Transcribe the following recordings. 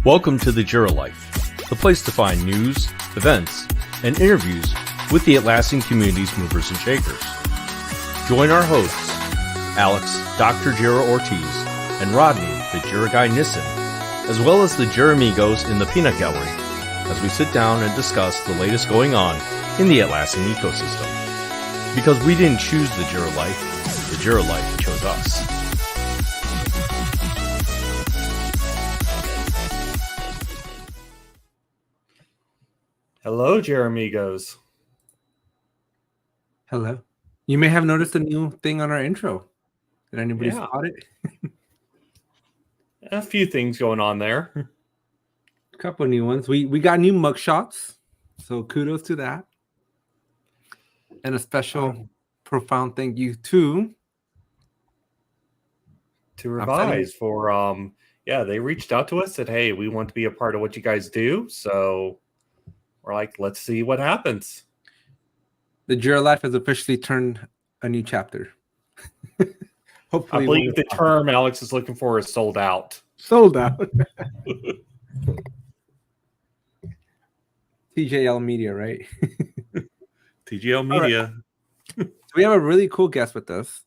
Welcome to the Jira Life, the place to find news, events, and interviews with the Atlassian community's movers and shakers. Join our hosts, Alex, Dr. Jira Ortiz, and Rodney, the Jira guy Nissen, as well as the Jira amigos in the peanut gallery, as we sit down and discuss the latest going on in the Atlassian ecosystem. Because we didn't choose the Jira Life, the Jira Life chose us. Hello, Jira amigos. Hello. You may have noticed a new thing on our intro. Did anybody spot it? A few things going on there. A couple new ones. We got new mug shots, so kudos to that. And a special, profound thank you to Revise for they reached out to us, said, hey, we want to be a part of what you guys do. So we're like, let's see what happens. The Jira Life has officially turned a new chapter. Hopefully, I believe the term Alex is looking for is sold out. Sold out. TJL Media, right? TGL Media. Right. So we have a really cool guest with us.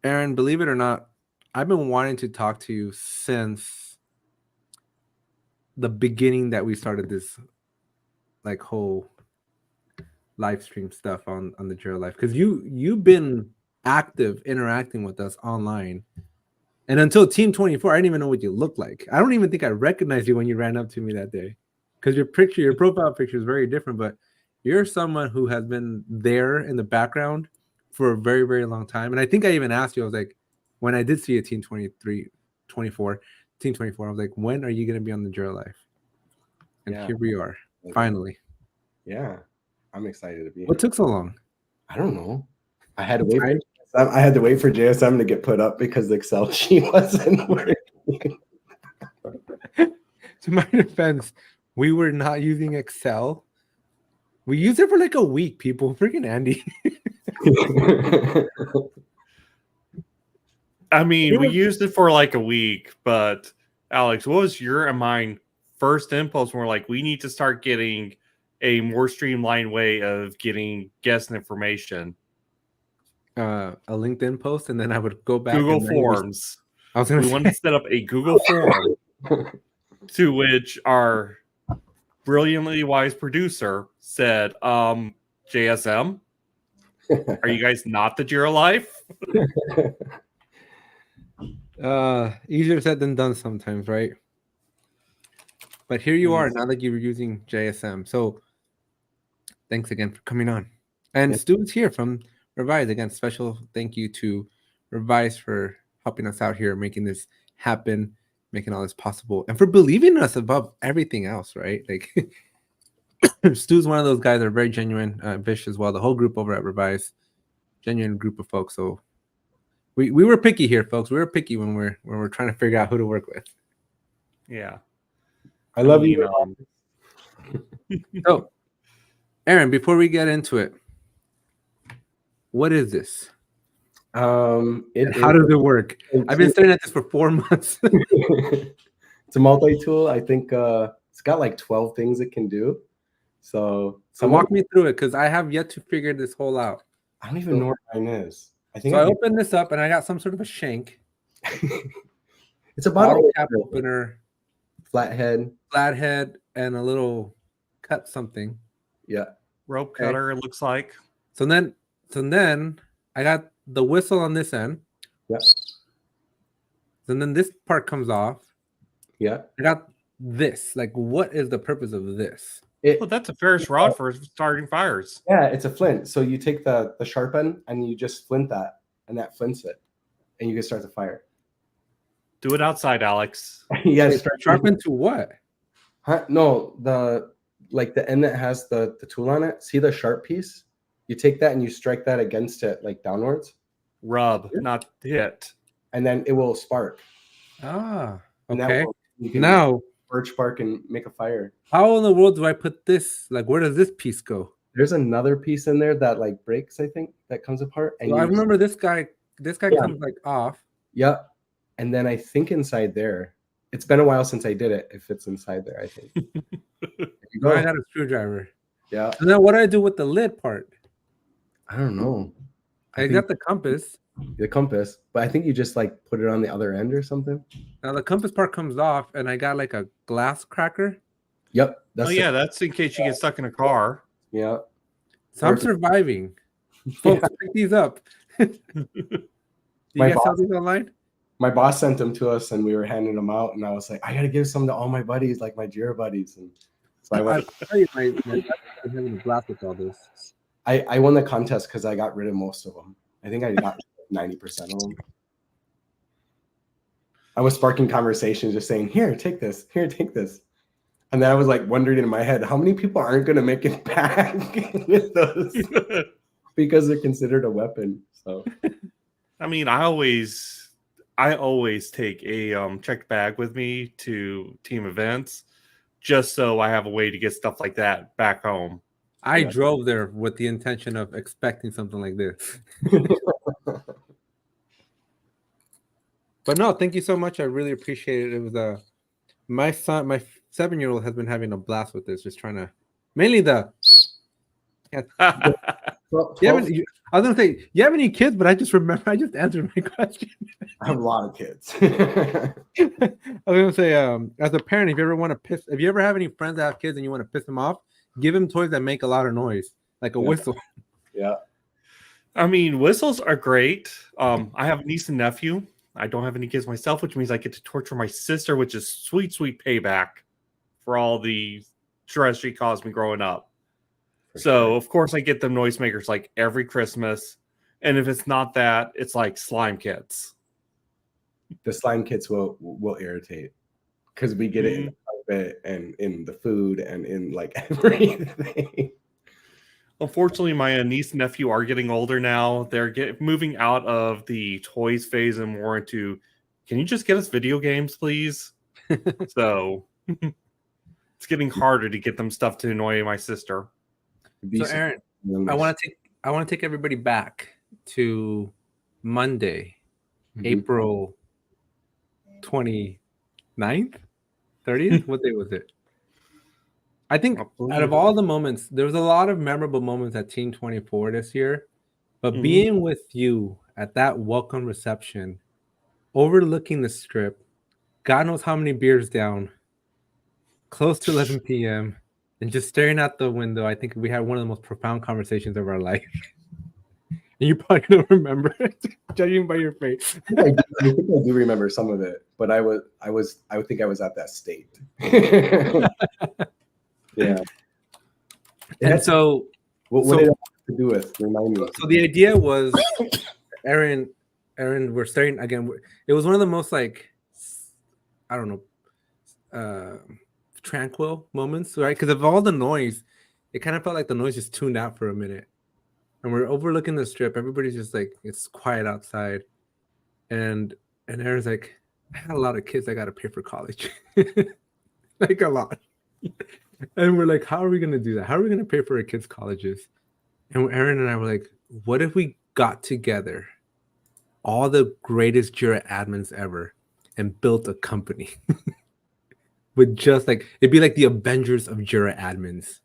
Aaron, believe it or not, I've been wanting to talk to you since the beginning that we started this whole live stream stuff on the Jira Life, because you've been active interacting with us online, and until Team 24 I didn't even know what you looked like. I don't even think I recognized you when you ran up to me that day, because your profile picture is very different, but you're someone who has been there in the background for a very, very long time. And I think I even asked you, I was like, when I did see a Team 24, I was like, when are you going to be on the Jira Life? And here we are. Finally. Yeah, I'm excited to be here. What took so long? I don't know. I had to wait for JSM to get put up because the Excel sheet wasn't working. To my defense, we were not using Excel. We used it for like a week, people. Freaking Andy. I mean, we used it for like a week, but Alex, what was your and mine first impulse when we're like, we need to start getting a more streamlined way of getting guest information? A LinkedIn post, and then I would go back. Google Forms. We wanted to set up a Google form to which our brilliantly wise producer said, JSM, are you guys not the Jira Life? Easier said than done sometimes, right? But here you are now that you're using JSM. So thanks again for coming on. And Stu's here from Revise. Again, special thank you to Revise for helping us out here, making this happen, making all this possible, and for believing in us above everything else, right? Like Stu's one of those guys that are very genuine, Vish as well. The whole group over at Revise, genuine group of folks. So we were picky here, folks. We were picky when we're trying to figure out who to work with. Yeah. I love you. So, Aaron, before we get into it, what is this? How does it work? I've been staring at this for 4 months. It's a multi-tool. I think it's got like 12 things it can do. So walk me through it, because I have yet to figure this whole out. I don't even know what mine is. I opened this up and I got some sort of a shank. It's a bottle cap opener, flathead, and a little cut something. Yeah, rope cutter. It looks like. So then I got the whistle on this end. Yes. And then this part comes off. Yeah. I got this. Like, what is the purpose of this? Well, that's a Ferris rod for starting fires. Yeah, it's a flint. So you take the sharp end and you just flint that, and that flints it, and you can start the fire. Do it outside, Alex. Yes. Sharpen to what? No, the end that has the tool on it. See the sharp piece? You take that and you strike that against it, like downwards. Rub, not hit. And then it will spark. Ah, okay. You can now birch bark and make a fire. How in the world do I put this? Like, where does this piece go? There's another piece in there that like breaks, I think, that comes apart. And I remember this guy comes like off. Yep. And then I think inside there, It's been a while since I did it. It fits inside there, I think. There you go. I got a screwdriver. Yeah. And then what do I do with the lid part? I don't know. I think got the compass. the compass, but I think you just like put it on the other end or something. Now the compass part comes off, and I got like a glass cracker. Yep. Oh yeah, that's in case you get stuck in a car. Yeah. So I'm surviving. Folks, pick these up. You My guys sell boss- these online? My boss sent them to us and we were handing them out, and I was like, I gotta give some to all my buddies, like my Jira buddies. And so I went. I tell you, my I'm having a blast with all this. I won the contest because I got rid of most of them. I think I got 90% of them. I was sparking conversations, just saying, "Here, take this. Here, take this." And then I was like wondering in my head, how many people aren't going to make it back with those because they're considered a weapon. So, I mean, I always take a checked bag with me to team events, just so I have a way to get stuff like that back home. I drove there with the intention of expecting something like this. But no, thank you so much. I really appreciate it. It was my 7-year-old has been having a blast with this, just trying to mainly the. I was gonna say, you have any kids? But I just answered my question. I have a lot of kids. I was gonna say, as a parent, if you ever have any friends that have kids and you want to piss them off, give them toys that make a lot of noise, like a whistle. Yeah. I mean, whistles are great. I have a niece and nephew. I don't have any kids myself, which means I get to torture my sister, which is sweet, sweet payback for all the stress she caused me growing up. So, of course, I get them noisemakers like every Christmas. And if it's not that, it's like slime kits. The slime kits will irritate because we get it in the carpet and in the food and in like everything. Unfortunately, my niece and nephew are getting older now. They're moving out of the toys phase and more into, can you just get us video games, please? So it's getting harder to get them stuff to annoy my sister. So Aaron, I want to take everybody back to Monday, April 29th, 30th. What day was it? I think out of all the moments, there was a lot of memorable moments at Team 24 this year, but being with you at that welcome reception, overlooking the strip, God knows how many beers down, close to 11 p.m., and just staring out the window, I think we had one of the most profound conversations of our life. And you probably don't remember it, judging by your face. I think I do remember some of it, but I think I was at that state. Yeah. And so what did it have to do with? Remind me. So the idea was, Aaron, we're starting again. It was one of the most like, I don't know, tranquil moments, right? Because of all the noise, it kind of felt like the noise just tuned out for a minute. And we're overlooking the strip. Everybody's just like, it's quiet outside. And Aaron's like, I had a lot of kids I got to pay for college. Like a lot. And we're like, how are we going to do that? How are we going to pay for our kids' colleges? And Aaron and I were like, what if we got together all the greatest Jira admins ever and built a company with just like, it'd be like the Avengers of Jira admins.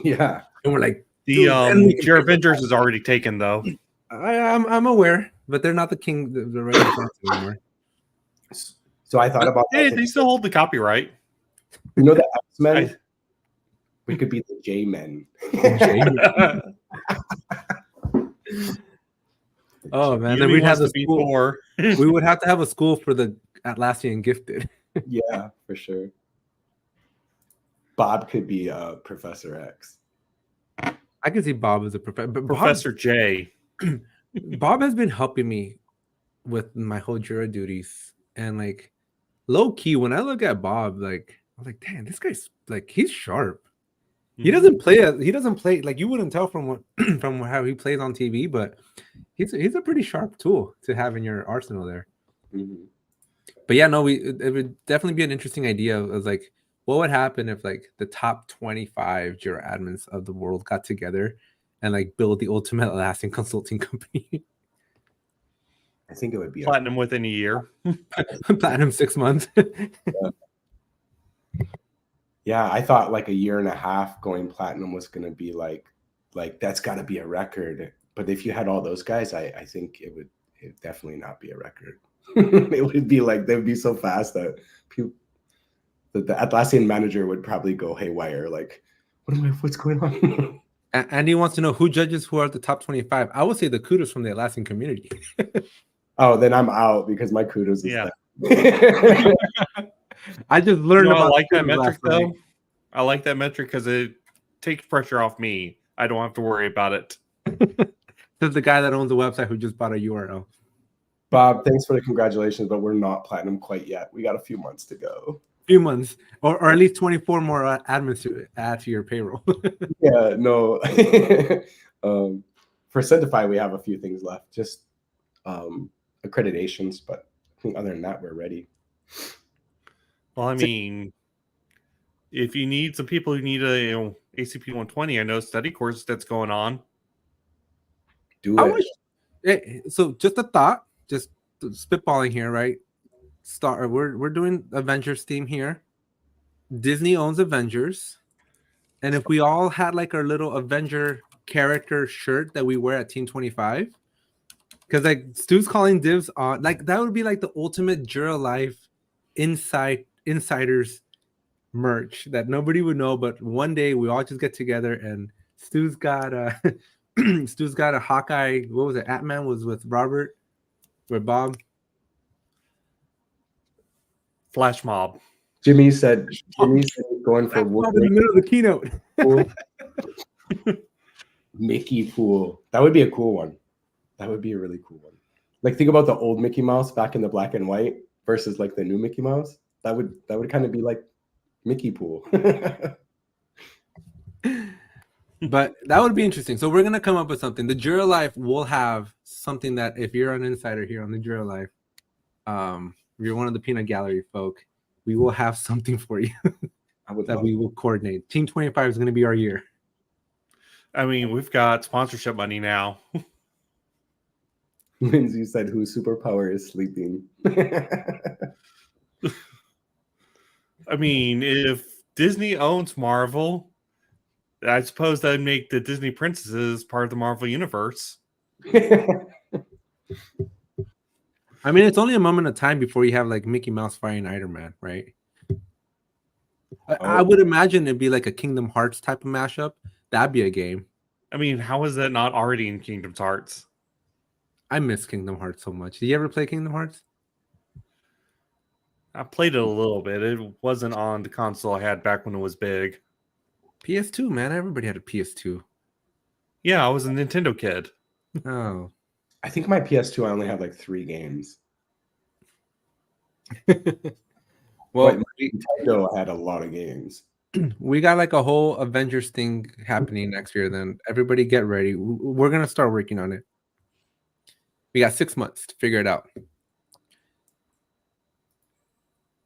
Yeah. And we're like, the Jira Avengers is already taken though. I'm aware, but they're not the king, the regular anymore. So I thought about Hey, they still hold the copyright. You know the X-Men? We could be the J-Men. Oh man, then we'd have the school. Before. We would have to have a school for the Atlassian gifted. Yeah, for sure. Bob could be Professor X. I can see Bob as a professor. But Professor J. Bob has been helping me with my whole Jira duties, and like low key, when I look at Bob, like I'm like, damn, this guy's like he's sharp. He doesn't play like you wouldn't tell from what from how he plays on TV, but he's a pretty sharp tool to have in your arsenal there. Mm-hmm. But yeah, no, it would definitely be an interesting idea of like what would happen if like the top 25 Jira admins of the world got together and like build the ultimate Atlassian consulting company. I think it would be platinum within a year. Platinum 6 months. Yeah, I thought like a year and a half going platinum was going to be like that's got to be a record. But if you had all those guys, I think it would definitely not be a record. It would be like they would be so fast that people, the Atlassian manager would probably go haywire. Like, what's going on? And he wants to know who judges who are the top 25. I would say the kudos from the Atlassian community. Oh, then I'm out because my kudos is that. I just learned about I like that kudos metric last night. though. I like that metric because it takes pressure off me. I don't have to worry about it. This is the guy that owns the website who just bought a URL. Bob, thanks for the congratulations, but we're not platinum quite yet. We got a few months to go. Few months, or at least 24 more admins to add to your payroll. Yeah, no. For Sentify, we have a few things left, just accreditations, but I think other than that, we're ready. Well, I mean, if you need some people who need a ACP 120, I know study course that's going on. Do it. So just a thought, just spitballing here, right? We're doing Avengers theme here. Disney owns Avengers, and if we all had like our little Avenger character shirt that we wear at Team 25, because like Stu's calling dibs on, like that would be like the ultimate Jira Life insiders merch that nobody would know, but one day we all just get together and Stu's got a Hawkeye. What was it? Ant-Man was with Robert, with Bob. Flash mob. Jimmy said he's going for In the middle of the keynote. Mickey pool. That would be a cool one. That would be a really cool one. Like think about the old Mickey Mouse back in the black and white versus like the new Mickey Mouse. That would kind of be like Mickey pool. But that would be interesting. So we're gonna come up with something. The Jira Life will have something that if you're an insider here on the Jira Life, if you're one of the peanut gallery folk, we will have something for you that we will coordinate. Team 25 is gonna be our year. I mean, we've got sponsorship money now. Lindsay said, "Whose superpower is sleeping?" I mean, if Disney owns Marvel, I suppose that'd make the Disney princesses part of the Marvel universe. I mean, it's only a moment of time before you have like Mickey Mouse fighting Iron Man, right? I would imagine it'd be like a Kingdom Hearts type of mashup. That'd be a game. I mean, how is that not already in Kingdom Hearts? I miss Kingdom Hearts so much. Did you ever play Kingdom Hearts? I played it a little bit. It wasn't on the console I had back when it was big. PS2, man. Everybody had a PS2. Yeah, I was a Nintendo kid. Oh. I think my PS2, I only have like 3 games. Well, Nintendo had a lot of games. We got like a whole Avengers thing happening next year. Then everybody get ready. We're gonna start working on it. We got 6 months to figure it out.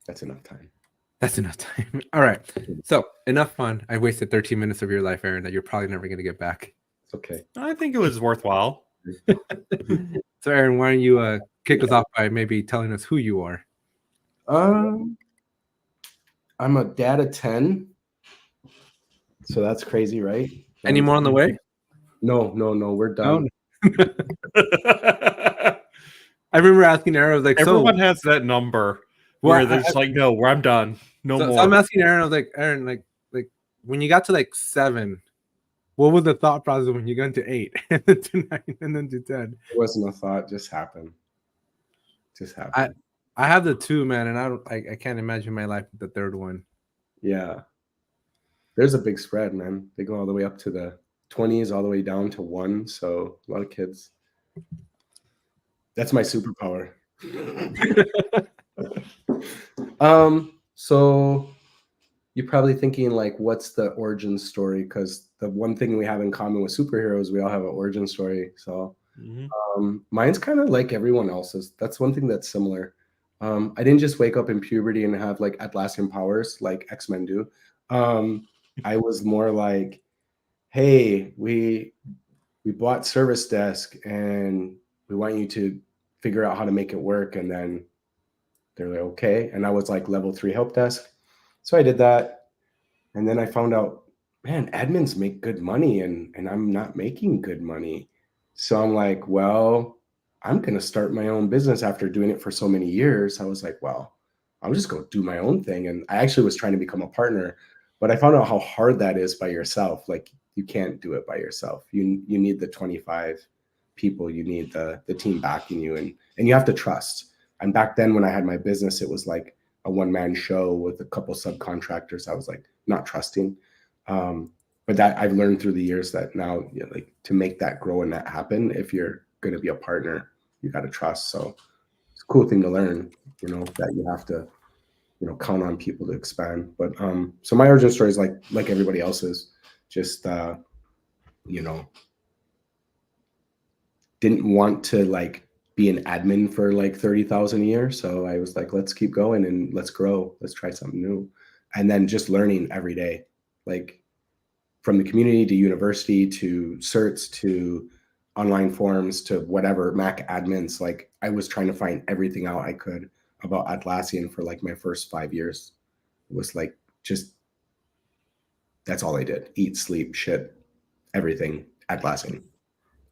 That's enough time. That's enough time. All right. So enough fun. I wasted 13 minutes of your life, Aaron, that you're probably never gonna get back. It's okay. I think it was worthwhile. So, Aaron, why don't you kick us off by maybe telling us who you are? I'm a dad of 10. So that's crazy, right? Any more on the way? No, we're done. I remember asking Aaron, I was like, everyone has that number where they're just like, no, I'm done. No more. So I'm asking Aaron, I was like, Aaron, like when you got to like 7, what was the thought process when you got to 8 and then to 9 and then to 10? It wasn't a thought, just happened. I have the 2, man, and I can't imagine my life with the 3rd one. Yeah. There's a big spread, man. They go all the way up to the 20s, all the way down to 1. So a lot of kids. That's my superpower. So you're probably thinking like, what's the origin story? Because the one thing we have in common with superheroes, we all have an origin story. So mine's kind of like everyone else's. That's one thing that's similar. I didn't just wake up in puberty and have like Atlassian powers like X-Men do. I was more like, hey, we bought Service Desk and we want you to figure out how to make it work. And then they're like, okay. And I was like level 3 help desk. So I did that. And then I found out, man, admins make good money and I'm not making good money. So I'm like, well, I'm going to start my own business after doing it for so many years. I was like, well, I'll just go do my own thing. And I actually was trying to become a partner, but I found out how hard that is by yourself. Like you can't do it by yourself. You need the 25 people, you need the team backing you, and you have to trust. And back then when I had my business, it was like a one-man show with a couple subcontractors. I was like not trusting. But that I've learned through the years that now, like to make that grow and that happen, if you're going to be a partner, you got to trust. So it's a cool thing to learn, that you have to, count on people to expand. But so my origin story is like everybody else's, just didn't want to like be an admin for like 30,000 a year. So I was like, let's keep going and let's grow. Let's try something new. And then just learning every day, like from the community to university to certs to online forums to whatever, Mac admins. Like I was trying to find everything out I could about Atlassian for like my first 5 years. It was like, just, that's all I did. Eat, sleep, shit, everything Atlassian.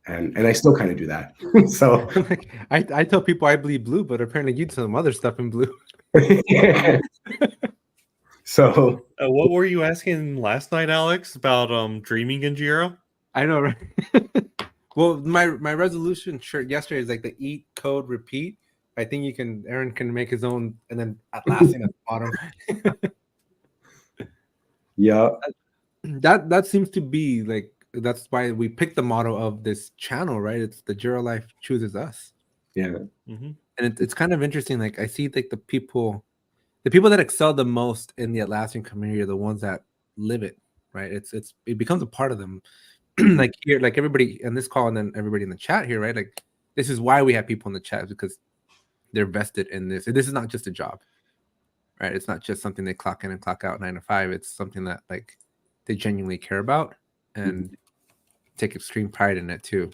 And I still kind of do that. So I tell people I bleed blue, but apparently you do some other stuff in blue. So what were you asking last night, Alex, about dreaming in Jira? I know, right? Well, my resolution shirt yesterday is like the eat, code, repeat. I think Aaron can make his own, and then Atlassian at the bottom. Yeah. That seems to be like, that's why we picked the motto of this channel, right? It's the Jira Life chooses us. Yeah. Mm-hmm. And it's kind of interesting. Like I see like the people that excel the most in the Atlassian community are the ones that live it, right? It becomes a part of them. Like here, like everybody in this call and then everybody in the chat here, right? Like this is why we have people in the chat, because they're vested in this. This is not just a job, right? It's not just something they clock in and clock out 9 to 5. It's something that like they genuinely care about and take extreme pride in it too.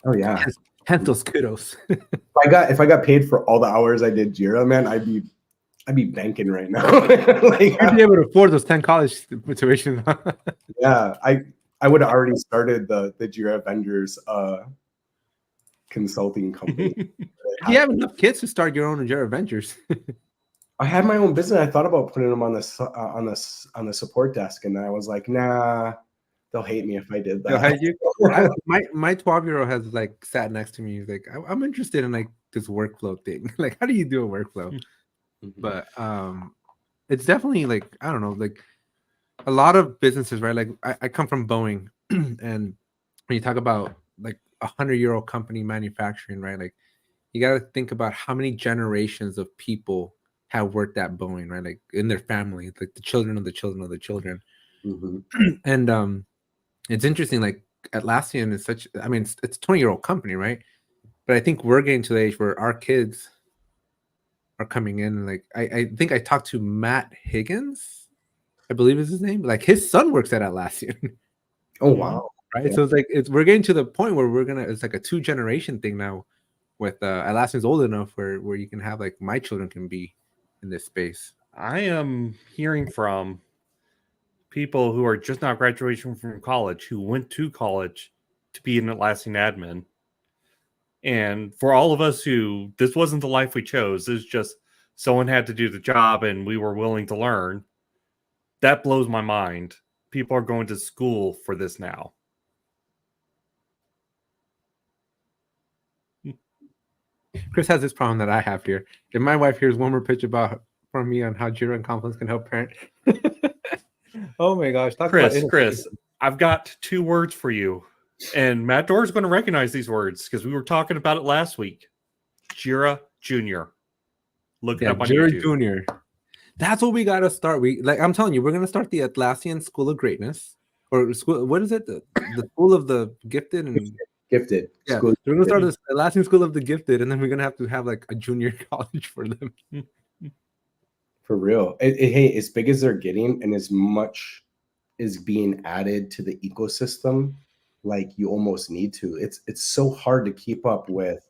Oh yeah. Hence those kudos. If I got paid for all the hours I did Jira, man, I'd be banking right now. Like, You'd be able to afford those 10 college tuitions. Yeah, I would have already started the Jira vendors consulting company. You have enough kids to start your own Jira Ventures. I had my own business. I thought about putting them on the support desk, and then I was like, nah, they'll hate me if I did that. They'll hate you? My 12-year-old has like sat next to me. He's like, I'm interested in like this workflow thing. Like, how do you do a workflow? Mm-hmm. But it's definitely like, I don't know, like a lot of businesses, right? Like I come from Boeing, and when you talk about like 100-year-old company manufacturing, right? Like you got to think about how many generations of people have worked at Boeing, right? Like in their family, like the children of the children of the children. Mm-hmm. And it's interesting, like Atlassian is such, I mean, it's a 20-year-old company, right? But I think we're getting to the age where our kids are coming in. And like, I think I talked to Matt Higgins, I believe is his name. Like his son works at Atlassian. Oh, wow. Right. Yeah. So it's like, we're getting to the point where it's like a 2-generation thing now with Atlassian's old enough where you can have like my children can be in this space. I am hearing from people who are just now graduating from college, who went to college to be an Atlassian admin. And for all of us who, this wasn't the life we chose, it's just someone had to do the job and we were willing to learn. That blows my mind. People are going to school for this now. Chris has this problem that I have here. If my wife hears one more pitch from me on how Jira and Confluence can help parent. Oh my gosh. Chris, I've got 2 words for you. And Matt Dorr is going to recognize these words because we were talking about it last week. Jira Junior. Look it up on Jira YouTube. Junior. That's what we got to start. I'm telling you, we're going to start the Atlassian School of Greatness. Or school, what is it? The School of the Gifted and Gifted. Yeah, School. we're gonna start this Atlassian School of the Gifted, and then we're gonna have like a junior college for them. For real. Hey, as big as they're getting and as much is being added to the ecosystem, like you almost need to. It's so hard to keep up with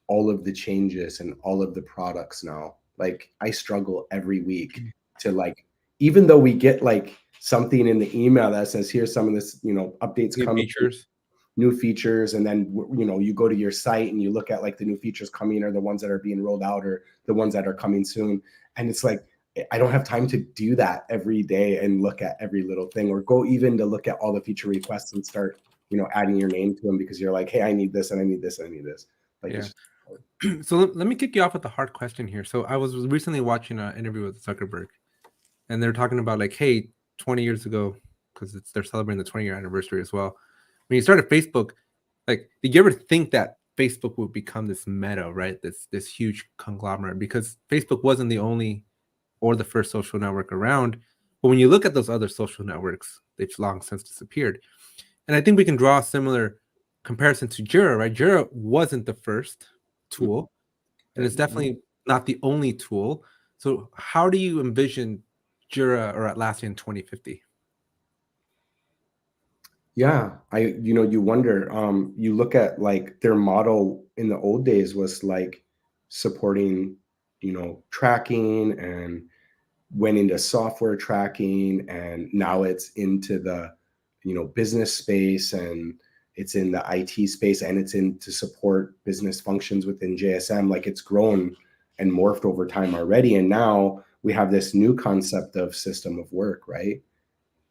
all of the changes and all of the products now. Like I struggle every week to like, even though we get like something in the email that says, here's some of this, you know, updates coming, new features. And then, you know, you go to your site and you look at like the new features coming or the ones that are being rolled out or the ones that are coming soon. And it's like, I don't have time to do that every day and look at every little thing, or go even to look at all the feature requests and start, you know, adding your name to them because you're like, hey, I need this and I need this and I need this. Like, yeah. So let me kick you off with a hard question here. So I was recently watching an interview with Zuckerberg, and they're talking about like, hey, 20 years ago, because they're celebrating the 20-year anniversary as well. When you started Facebook, like, did you ever think that Facebook would become this meta, right? This huge conglomerate? Because Facebook wasn't the only or the first social network around. But when you look at those other social networks, they've long since disappeared. And I think we can draw a similar comparison to Jira, right? Jira wasn't the first tool, and it's definitely not the only tool. So how do you envision Jira or Atlassian 2050? Yeah, you know, you wonder, you look at like their model in the old days was like supporting, you know, tracking, and went into software tracking, and now it's into the, you know, business space, and it's in the IT space, and it's in to support business functions within JSM. Like it's grown and morphed over time already. And now we have this new concept of system of work, right?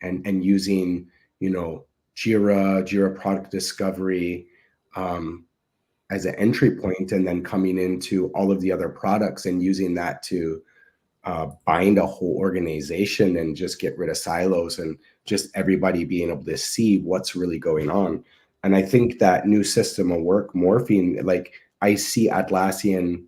And using, you know, Jira product discovery as an entry point, and then coming into all of the other products and using that to bind a whole organization and just get rid of silos and just everybody being able to see what's really going on. And I think that new system of work morphing, like I see Atlassian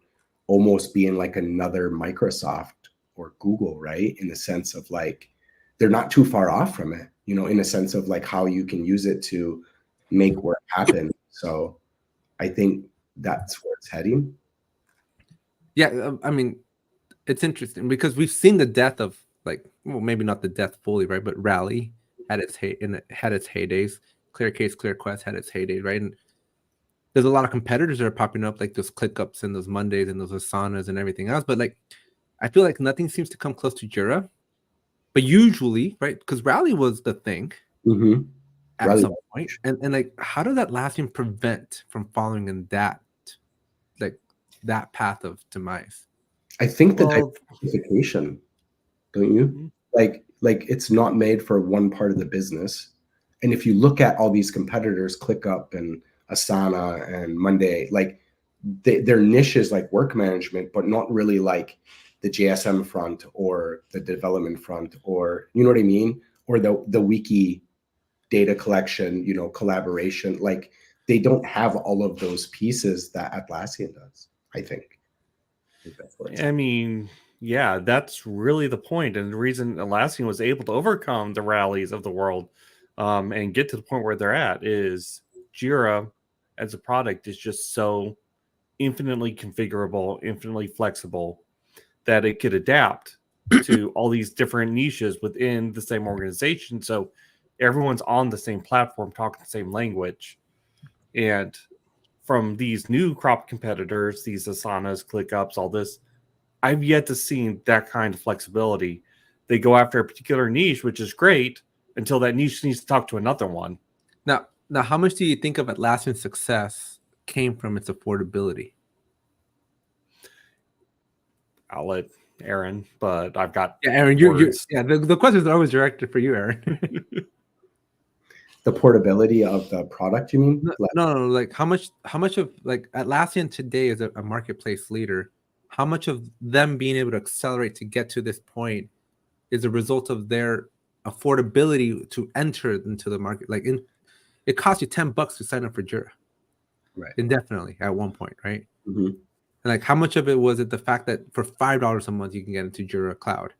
almost being like another Microsoft or Google, right? In the sense of like, they're not too far off from it, you know, in a sense of like how you can use it to make work happen. So I think that's where it's heading. Yeah, I mean, it's interesting because we've seen the death of, like, well, maybe not the death fully, right? But Rally had its heydays. ClearCase, ClearQuest had its heyday, right? And there's a lot of competitors that are popping up, like those ClickUps and those Mondays and those Asanas and everything else. But like, I feel like nothing seems to come close to Jira. But usually, right? Because Rally was the thing at Rally. some point, and like, how does Atlassian prevent from following in that, like, that path of demise? I think the diversification, don't you? Like it's not made for one part of the business. And if you look at all these competitors, ClickUp and Asana and Monday, like their niches like work management, but not really like the JSM front or the development front, or you know what I mean? Or the wiki data collection, you know, collaboration. Like they don't have all of those pieces that Atlassian does, I think. I mean, yeah, that's really the point. And the reason Atlassian was able to overcome the rallies of the world and get to the point where they're at is Jira as a product is just so infinitely configurable, infinitely flexible, that it could adapt to all these different niches within the same organization. So everyone's on the same platform, talking the same language. And from these new crop competitors, these Asanas, ClickUps, all this, I've yet to see that kind of flexibility. They go after a particular niche, which is great, until that niche needs to talk to another one. Now, how much do you think of Atlassian's success came from its affordability? I'll let Aaron, but I've got Aaron. You're the questions are always directed for you, Aaron. The portability of the product, you mean? No, like how much of, like, Atlassian today is a marketplace leader. How much of them being able to accelerate to get to this point is a result of their affordability to enter into the market? Like, it costs you $10 to sign up for Jira, right? Indefinitely at one point, right? Mm-hmm. And like, how much of it was it the fact that for $5 a month you can get into Jira Cloud,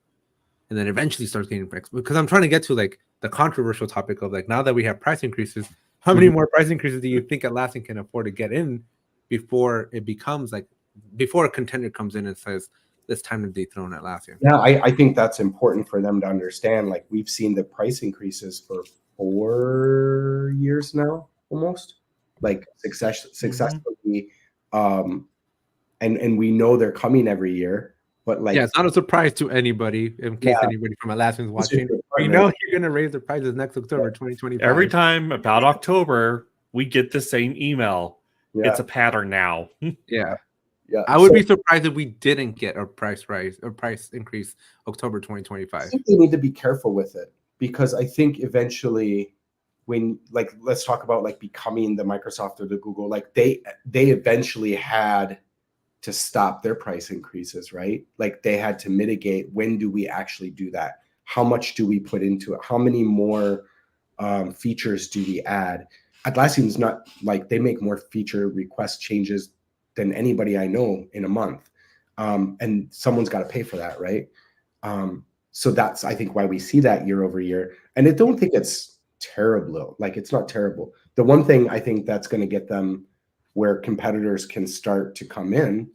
and then eventually starts getting, because I'm trying to get to like the controversial topic of like, now that we have price increases, how many more price increases do you think Atlassian can afford to get in before it becomes like, before a contender comes in and says it's time to dethrone Atlassian? Yeah, I think that's important for them to understand. Like we've seen the price increases for 4 years now, almost, like successfully and we know they're coming every year. But like, yeah, it's not a surprise to anybody. In case anybody from Atlassian is watching, we know you're gonna raise the prices next October 2025. Every time about October, we get the same email. Yeah. It's a pattern now. Yeah. Yeah, I would be surprised if we didn't get a price rise or price increase October 2025. I think they need to be careful with it, because I think eventually, when like, let's talk about like becoming the Microsoft or the Google, like they eventually had to stop their price increases, right? Like they had to mitigate. When do we actually do that? How much do we put into it? How many more features do we add? Atlassian's not like, they make more feature request changes than anybody I know in a month. And someone's got to pay for that, right? So that's, I think, why we see that year over year. And I don't think it's terrible. Like, it's not terrible. The one thing I think that's going to get them where competitors can start to come in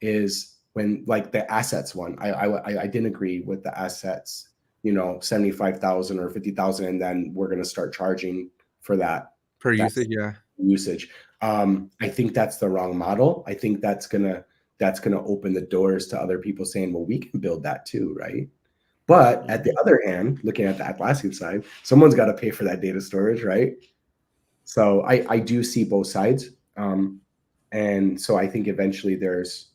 is when, like, the assets one. I didn't agree with the assets, 75,000 or 50,000, and then we're going to start charging for that per usage. Yeah, usage. I think that's the wrong model. I think that's gonna open the doors to other people saying, well, we can build that too, right? But at the other hand, looking at the Atlassian side, someone's got to pay for that data storage, right? So I do see both sides. And so I think eventually there's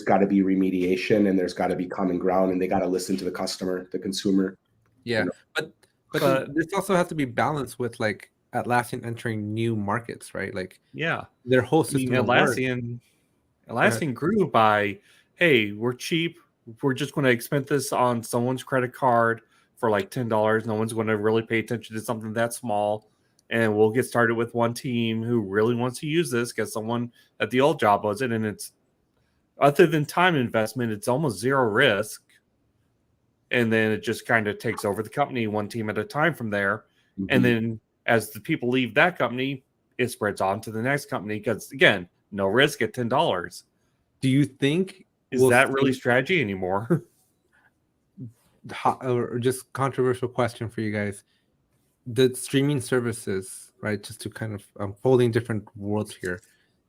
got to be remediation, and there's got to be common ground, and they got to listen to the customer, the consumer. Yeah, but this also has to be balanced with like Atlassian entering new markets, right? Like, yeah, their whole system. Atlassian grew by, hey, we're cheap. We're just going to expense this on someone's credit card for like $10. No one's going to really pay attention to something that small. And we'll get started with one team who really wants to use this, because someone at the old job was it. And it's, other than time investment, it's almost zero risk. And then it just kind of takes over the company one team at a time from there. Mm-hmm. And then as the people leave that company, it spreads on to the next company, because, again, no risk at $10. Do you think is that really strategy anymore? Or just controversial question for you guys. The streaming services, right? Just to kind of folding different worlds here.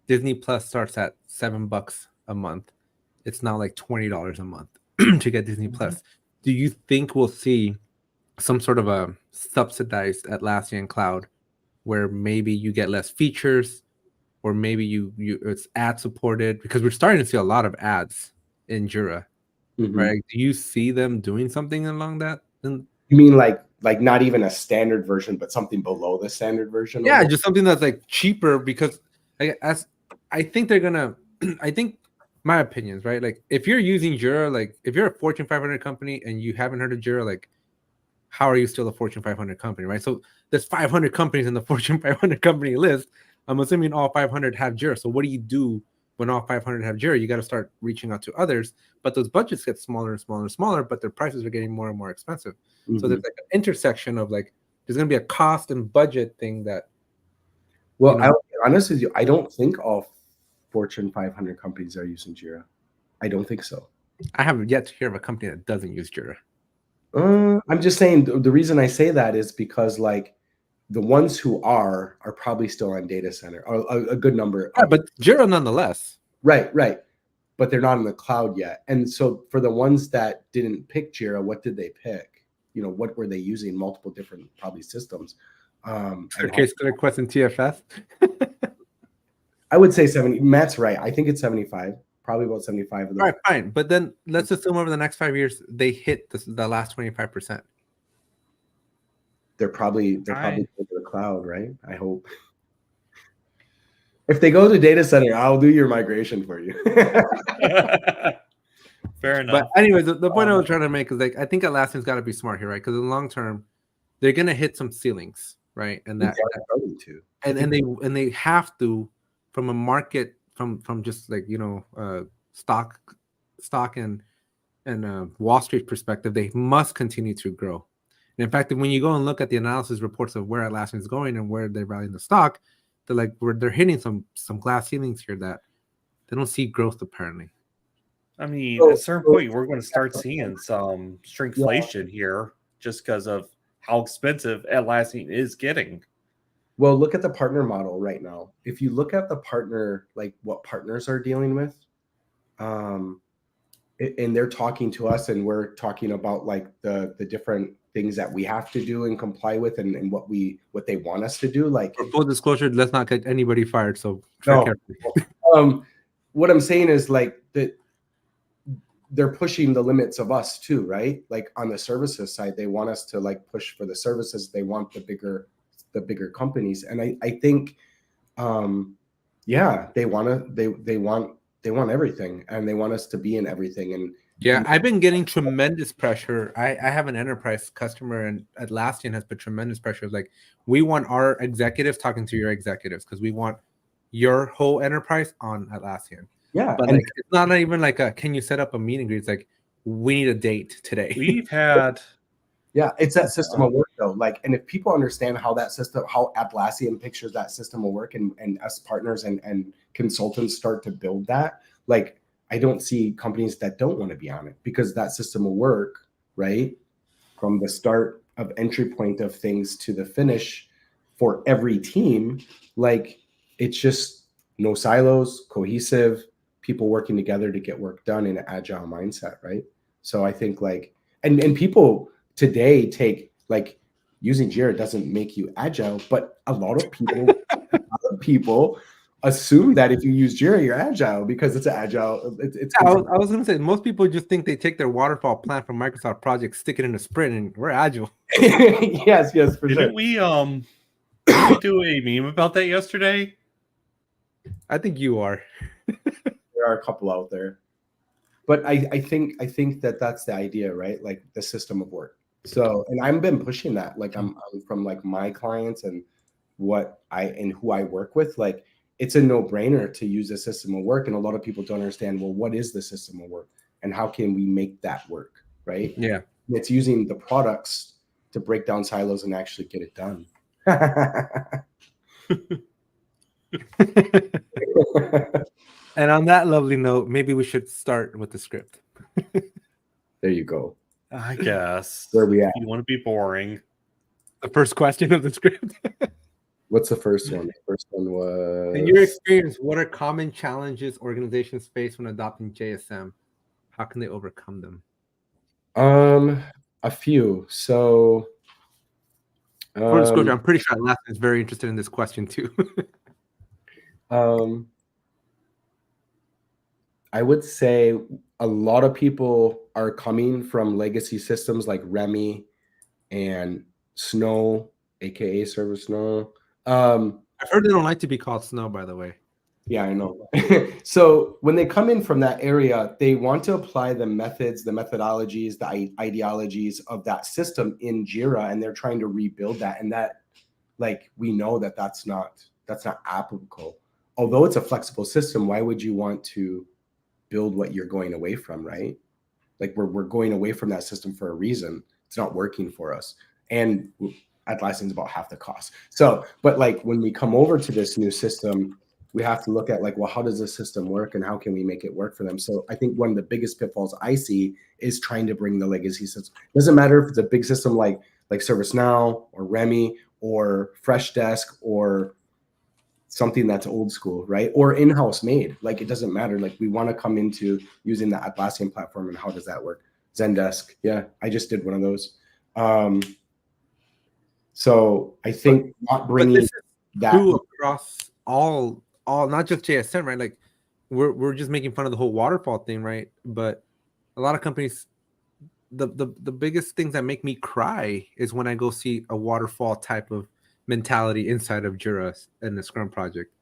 Disney Plus starts at $7 a month. It's now like $20 a month to get Disney Plus. Do you think we'll see some sort of a subsidized Atlassian cloud where maybe you get less features, or maybe you it's ad supported? Because we're starting to see a lot of ads in Jira, right? Do you see them doing something along that? You mean like not even a standard version, but something below the standard version? Yeah, just something that's like cheaper, because I think they're gonna. I think my opinions, right? Like, if you're using Jira, like if you're a Fortune 500 company and you haven't heard of Jira, like, how are you still a Fortune 500 company, right? So there's 500 companies in the Fortune 500 company list. I'm assuming all 500 have Jira. So what do you do when all 500 have Jira? You got to start reaching out to others, but those budgets get smaller and smaller and smaller, but their prices are getting more and more expensive. So there's like an intersection of like, there's going to be a cost and budget thing that. Well, I'll be honest with you. I don't think all Fortune 500 companies are using Jira. I don't think so. I haven't yet to hear of a company that doesn't use Jira. I'm just saying the reason I say that is because, like, the ones who are probably still on data center, or a good number. Yeah, but Jira nonetheless. Right. But they're not in the cloud yet. And so for the ones that didn't pick Jira, what did they pick? What were they using? Multiple different probably systems. Case request and TFS. I would say 70. Matt's right. I think it's 75. Probably about 75 of them. All right, fine. But then let's assume over the next 5 years they hit the last 25%. They're probably going to the cloud, right? I hope. If they go to data center, I'll do your migration for you. Fair enough. But anyways, the point I was trying to make is, like, I think Atlassian's got to be smart here, right? Because in the long term, they're going to hit some ceilings, right? And and they have to, from a market, from just like stock and Wall Street perspective, they must continue to grow. And in fact, when you go and look at the analysis reports of where Atlassian is going and where they're valuing the stock, they're like, they're hitting some glass ceilings here that they don't see growth apparently. I mean, at a certain point, we're going to start seeing some shrinkflation here, just because of how expensive Atlassian is getting. Well, look at the partner model right now. If you look at the partner, like what partners are dealing with, and they're talking to us, and we're talking about like the different things that we have to do and comply with, and what they want us to do. Like, For full disclosure, let's not get anybody fired. So no. carefully. What I'm saying is like that they're pushing the limits of us too, right? Like on the services side, they want us to like push for the services. They want the bigger companies, and I think, yeah, they want everything, and they want us to be in everything. And yeah, I've been getting tremendous pressure. I have an enterprise customer, and Atlassian has put tremendous pressure. Like, we want our executives talking to your executives because we want your whole enterprise on Atlassian. Yeah, but like, it's not even like can you set up a meeting? It's like, we need a date today. We've had. Yeah, it's that system of work though. Like, and if people understand how Atlassian pictures that system of work, and us partners and consultants start to build that, like, I don't see companies that don't want to be on it, because that system of work, right, from the start of entry point of things to the finish for every team, like, it's just no silos, cohesive, people working together to get work done in an agile mindset, right? So I think like, and people today take, like, using Jira doesn't make you agile, but a lot of people assume that if you use Jira, you're agile because it's agile. I was going to say, most people just think they take their waterfall plan from Microsoft Project, stick it in a sprint, and we're agile. yes, for Didn't sure. we do a meme about that yesterday? I think you are. There are a couple out there, but I think that's the idea, right? Like the system of work. So, and I've been pushing that. Like, I'm from like my clients and who I work with. Like, it's a no-brainer to use a system of work, and a lot of people don't understand. Well, what is the system of work, and how can we make that work, right? Yeah, and it's using the products to break down silos and actually get it done. And on that lovely note, maybe we should start with the script. There you go. I guess. Where we at? You want to be boring. The first question of the script. What's the first one? The first one was, in your experience, what are common challenges organizations face when adopting JSM? How can they overcome them? A few. So, for disclosure, I'm pretty sure Atlassian is very interested in this question too. I would say a lot of people are coming from legacy systems like Remy and Snow, aka ServiceNow. I've heard they don't like to be called Snow, by the way. Yeah, I know. So when they come in from that area, they want to apply the methods, the methodologies, the ideologies of that system in Jira, and they're trying to rebuild that. And that, like, we know that that's not applicable. Although it's a flexible system, why would you want to build what you're going away from, right? Like, we're going away from that system for a reason. It's not working for us. And Atlassian's about half the cost. So, but like, when we come over to this new system, we have to look at like, well, how does this system work and how can we make it work for them? So I think one of the biggest pitfalls I see is trying to bring the legacy system. Doesn't matter if it's a big system like ServiceNow or Remy or Freshdesk or something that's old school, right? Or in-house made. Like, it doesn't matter. Like, we want to come into using the Atlassian platform, and how does that work? Zendesk. Yeah, I just did one of those. So I think not bringing that across all not just JSM, right? Like, we're just making fun of the whole waterfall thing, right? But a lot of companies, the biggest things that make me cry is when I go see a waterfall type of mentality inside of Jira and the Scrum project.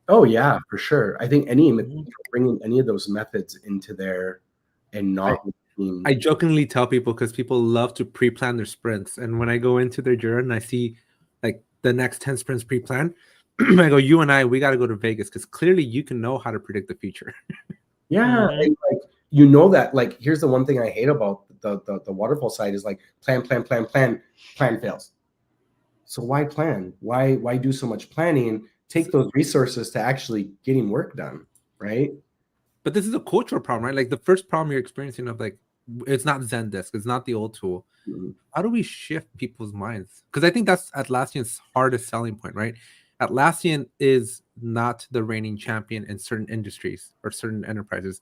Oh yeah, for sure. I think bringing any of those methods into there and not. I jokingly tell people, because people love to pre-plan their sprints, and when I go into their Jira and I see like the next 10 sprints pre-planned, I go, you and we got to go to Vegas, because clearly you can know how to predict the future. Yeah, and like, you know that, like, here's the one thing I hate about the waterfall side is like plan fails. So why plan? Why do so much planning? Take those resources to actually getting work done, right? But this is a cultural problem, right? Like, the first problem you're experiencing of like It's not Zendesk. It's not the old tool. Mhm. How do we shift people's minds? Because I think that's Atlassian's hardest selling point, right? Atlassian is not the reigning champion in certain industries or certain enterprises,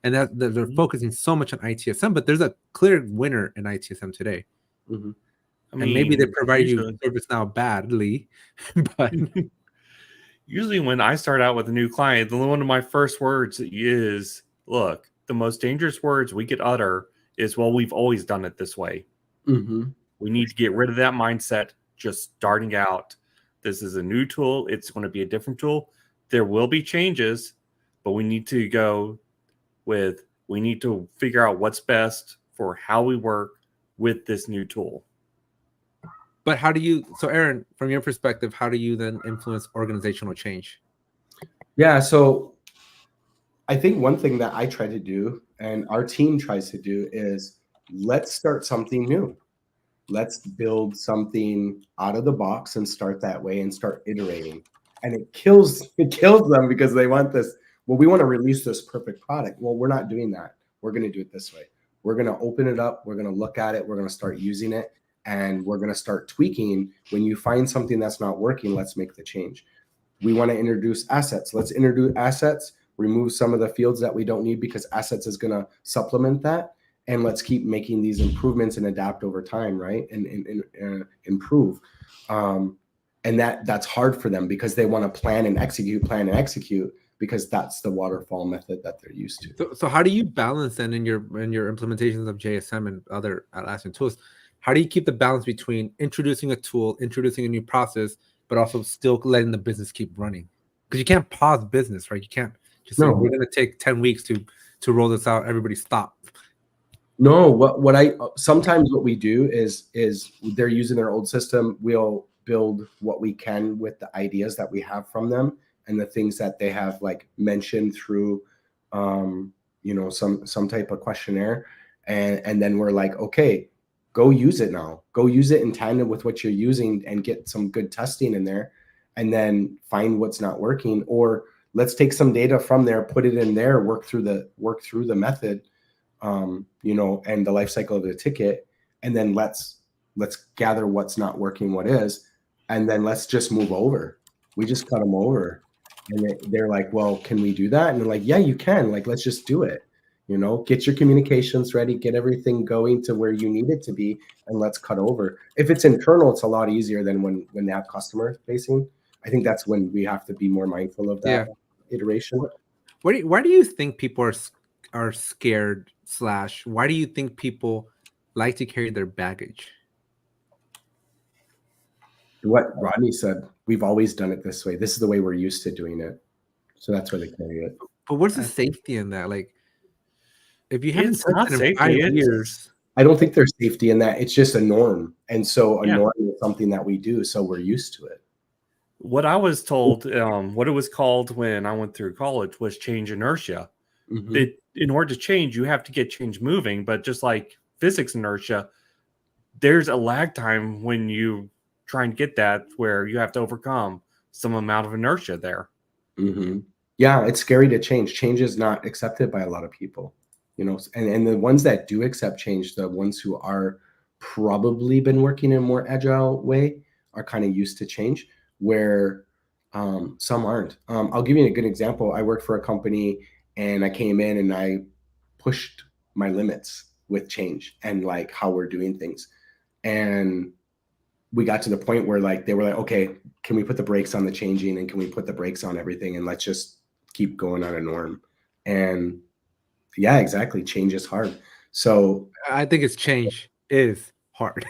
and that they're focusing so much on ITSM. But there's a clear winner in ITSM today, Mhm. and maybe they provide usually, you service now badly, but usually when I start out with a new client, one of my first words is, "Look, the most dangerous words we could utter is, well, we've always done it this way." Mhm. We need to get rid of that mindset just starting out. This is a new tool. It's going to be a different tool. There will be changes, but we need to figure out what's best for how we work with this new tool. But how do you, so Aaron, from your perspective, how do you then influence organizational change? Yeah, so I think one thing that I try to do and our team tries to do is let's start something new. Let's build something out of the box and start that way and start iterating. And it kills them because they want this. Well, we want to release this perfect product. Well, we're not doing that. We're going to do it this way. We're going to open it up. We're going to look at it. We're going to start using it. And we're going to start tweaking. When you find something that's not working, let's make the change. We want to introduce assets. Let's introduce assets, remove some of the fields that we don't need because assets is going to supplement that. And let's keep making these improvements and adapt over time, right? And improve. And that's hard for them because they want to plan and execute because that's the waterfall method that they're used to. So how do you balance then in your implementations of JSM and other Atlassian tools? How do you keep the balance between introducing a tool, introducing a new process, but also still letting the business keep running? Because you can't pause business, right? You can't just say, we're going to take 10 weeks to roll this out. Everybody stop. No, sometimes what we do is they're using their old system. We'll build what we can with the ideas that we have from them and the things that they have like mentioned through, some type of questionnaire. And then we're like, okay, go use it now. Go use it in tandem with what you're using and get some good testing in there and then find what's not working. Or let's take some data from there, put it in there, work through the method. And the life cycle of the ticket, and then let's gather what's not working, what is, and then let's just move over. We just cut them over, and they're like, well, can we do that? And they're like, yeah, you can. Like, let's just do it. Get your communications ready, get everything going to where you need it to be, and let's cut over. If it's internal, it's a lot easier than when they have customer facing. I think that's when we have to be more mindful of that iteration. Why do you think people are scared / why do you think people like to carry their baggage? What Rodney said, we've always done it this way. This is the way we're used to doing it. So that's why they carry it. But what's the safety in that? Like, if you haven't not touched it in 5 years. I don't think there's safety in that. It's just a norm. And so a norm is something that we do. So we're used to it. What I was told, what it was called when I went through college was change inertia. Mm-hmm. In order to change, you have to get change moving. But just like physics inertia, there's a lag time when you try and get that where you have to overcome some amount of inertia there. Mm-hmm. Yeah, it's scary to change. Change is not accepted by a lot of people, and the ones that do accept change, the ones who are probably been working in a more agile way are kind of used to change, where some aren't. I'll give you a good example. I worked for a company and I came in and I pushed my limits with change and like how we're doing things. And we got to the point where like, they were like, okay, can we put the brakes on the changing and can we put the brakes on everything? And let's just keep going on a norm. And yeah, exactly. Change is hard. So I think change is hard.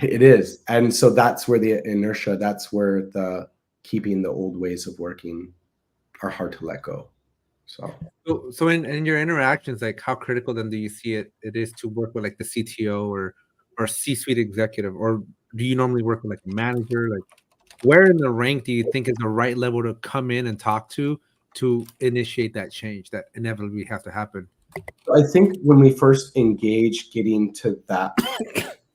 It is. And so that's where the inertia, that's where the keeping the old ways of working are hard to let go. So in your interactions, like how critical then do you see it is to work with like the CTO or C-suite executive, or do you normally work with like a manager? Like where in the rank do you think is the right level to come in and talk to initiate that change that inevitably have to happen? I think when we first engage, getting to that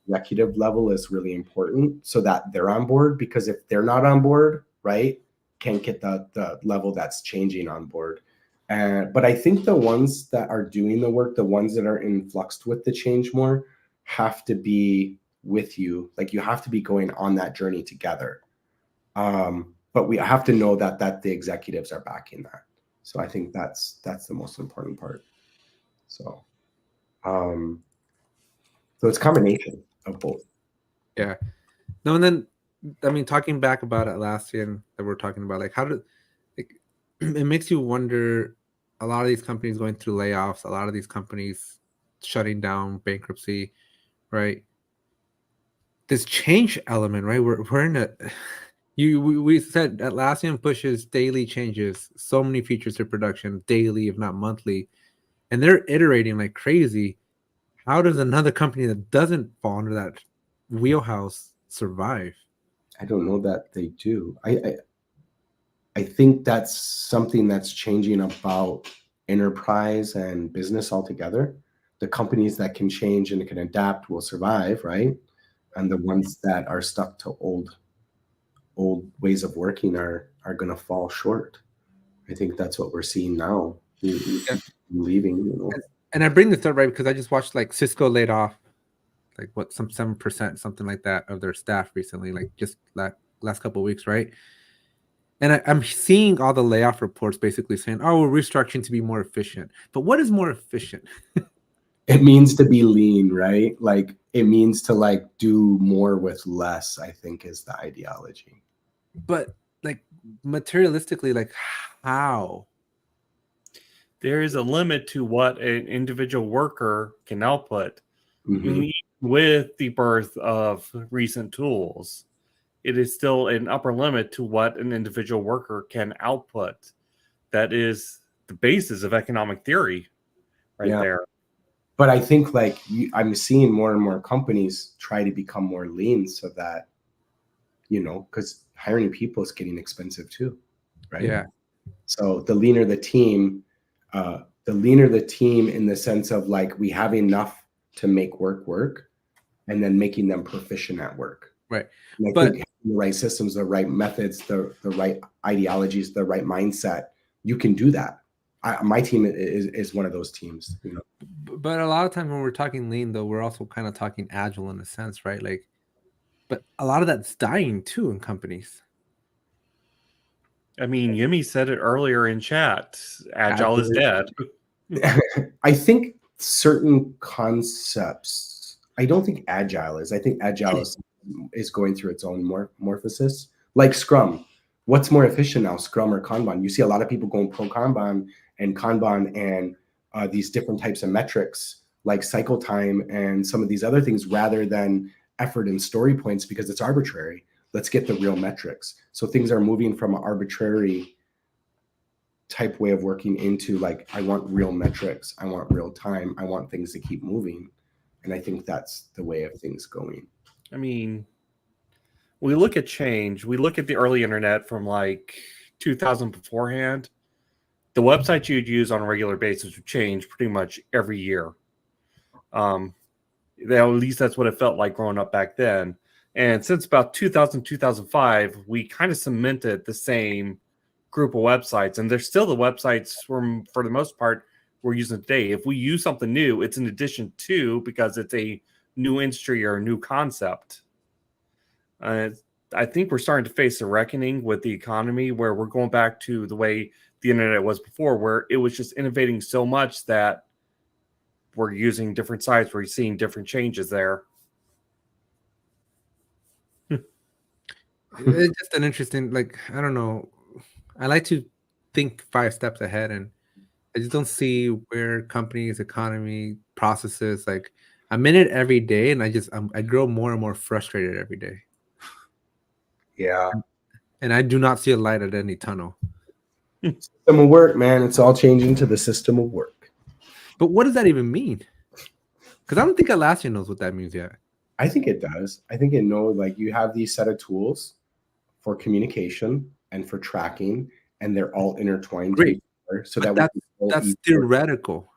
executive level is really important so that they're on board, because if they're not on board, right, can't get the level that's changing on board. But I think the ones that are doing the work, the ones that are in flux with the change more, have to be with you. Like you have to be going on that journey together. But we have to know that the executives are backing that. So I think that's the most important part. So, so it's a combination of both. Yeah. No, and then I mean, talking back about Atlassian that we're talking about, like how did it makes you wonder. A lot of these companies going through layoffs, a lot of these companies shutting down, bankruptcy, right? This change element, right? We're in a we said Atlassian pushes daily changes, so many features to production daily, if not monthly, and they're iterating like crazy. How does another company that doesn't fall under that wheelhouse survive? I don't know that they do. I think that's something that's changing about enterprise and business altogether. The companies that can change and can adapt will survive, right? And the ones that are stuck to old ways of working are going to fall short. I think that's what we're seeing now. Leaving, you know. And I bring this up, right, because I just watched like Cisco laid off like what, some 7%, something like that, of their staff recently, like just last couple of weeks, right? And I'm seeing all the layoff reports basically saying, oh, we're restructuring to be more efficient. But what is more efficient? It means to be lean, right? Like it means to like do more with less, I think is the ideology. But like materialistically, like how? There is a limit to what an individual worker can output. Mm-hmm. With the birth of recent tools, it is still an upper limit to what an individual worker can output. That is the basis of economic theory right there. But I think like I'm seeing more and more companies try to become more lean so that, you know, because hiring people is getting expensive too, right? Yeah. So the leaner the team in the sense of like we have enough to make work and then making them proficient at work. Right. And I think the right systems, the right methods, the right ideologies, the right mindset, you can do that. My team is one of those teams, you know. But a lot of times when we're talking lean, though, we're also kind of talking agile in a sense, right? Like, but a lot of that's dying too in companies. I mean, Yumi said it earlier in chat. Agile is dead. I think certain concepts. I don't think agile is. I think agile is going through its own morphosis. Like Scrum. What's more efficient now, Scrum or Kanban? You see a lot of people going pro Kanban and these different types of metrics like cycle time and some of these other things rather than effort and story points because it's arbitrary. Let's get the real metrics. So things are moving from an arbitrary type way of working into like, I want real metrics. I want real time. I want things to keep moving. And I think that's the way of things going. I mean, we look at change. We look at the early internet from like 2000 beforehand. The websites you'd use on a regular basis would change pretty much every year. At least that's what it felt like growing up back then. And since about 2000, 2005, we kind of cemented the same group of websites. And they're still the websites for the most part we're using today. If we use something new, it's in addition to because it's a new industry or a new concept. I think we're starting to face a reckoning with the economy where we're going back to the way the internet was before, where it was just innovating so much that we're using different sites. We're seeing different changes there. It's just an interesting, like, I don't know. I like to think 5 steps ahead, and I just don't see where companies, economy, processes, like I'm in it every day, and I grow more and more frustrated every day. Yeah. And I do not see a light at any tunnel. System of work, man. It's all changing to the system of work. But what does that even mean? Because I don't think Atlassian knows what that means yet. I think it does. I think it knows like you have these set of tools for communication and for tracking, and they're all intertwined together. So that's theoretical.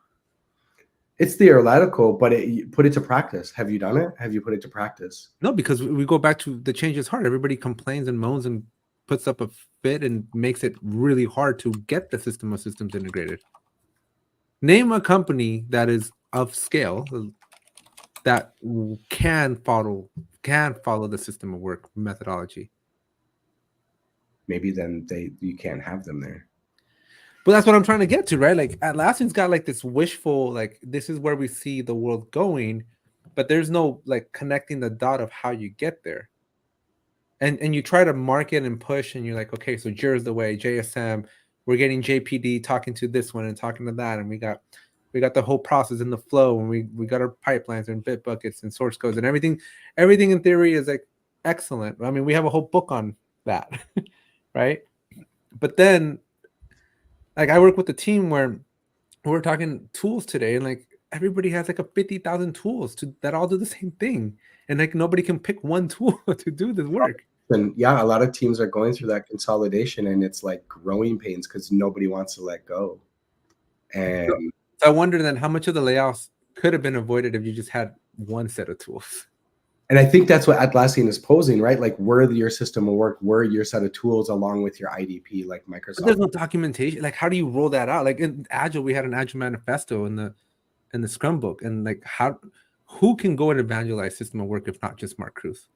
It's theoretical, but put it to practice. Have you done it? Have you put it to practice? No, because we go back to the change is hard. Everybody complains and moans and puts up a fit and makes it really hard to get the system of systems integrated. Name a company that is of scale that can follow the system of work methodology. Maybe then you can't have them there. But that's what I'm trying to get to, right? Like Atlassian's got like this wishful, like this is where we see the world going, but there's no like connecting the dot of how you get there. And you try to market and push, and you're like, okay, so Jira's the way, JSM, we're getting JPD talking to this one and talking to that, and we got the whole process in the flow, and we got our pipelines and bit buckets and source codes and everything in theory is like excellent. I mean, we have a whole book on that, right? But then, like, I work with a team where we're talking tools today, and like everybody has like a 50,000 tools that all do the same thing, and like nobody can pick one tool to do this work. And yeah, a lot of teams are going through that consolidation, and it's like growing pains because nobody wants to let go. And so I wonder then how much of the layoffs could have been avoided if you just had one set of tools. And I think that's what Atlassian is posing, right? Like, we're your system of work, we're your set of tools along with your IDP, like Microsoft. But there's no documentation. Like, how do you roll that out? Like in Agile, we had an Agile manifesto in the Scrum book, and like who can go and evangelize system of work if not just Mark Cruz?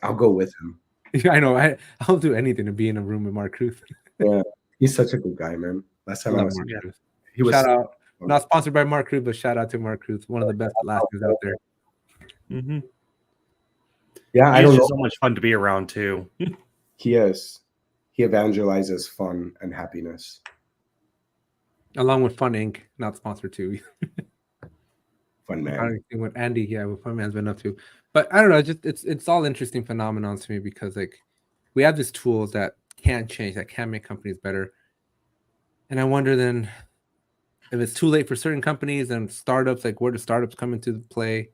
I'll go with him. Yeah, I know. I'll do anything to be in a room with Mark Cruz. Yeah, he's such a good guy, man. Last time I was, he was shout out. Not sponsored by Mark Cruz, but shout out to Mark Cruz, one of the best Atlassians out there. Mm-hmm. Yeah, I don't know. So much fun to be around too. He is. He evangelizes fun and happiness, along with Fun Inc. Not sponsored too. Fun Man. I don't think what Andy, what Fun Man's been up to. But I don't know. Just it's all interesting phenomenons to me because like we have these tools that can change, that can make companies better, and I wonder then if it's too late for certain companies and startups. Like, where do startups come into play?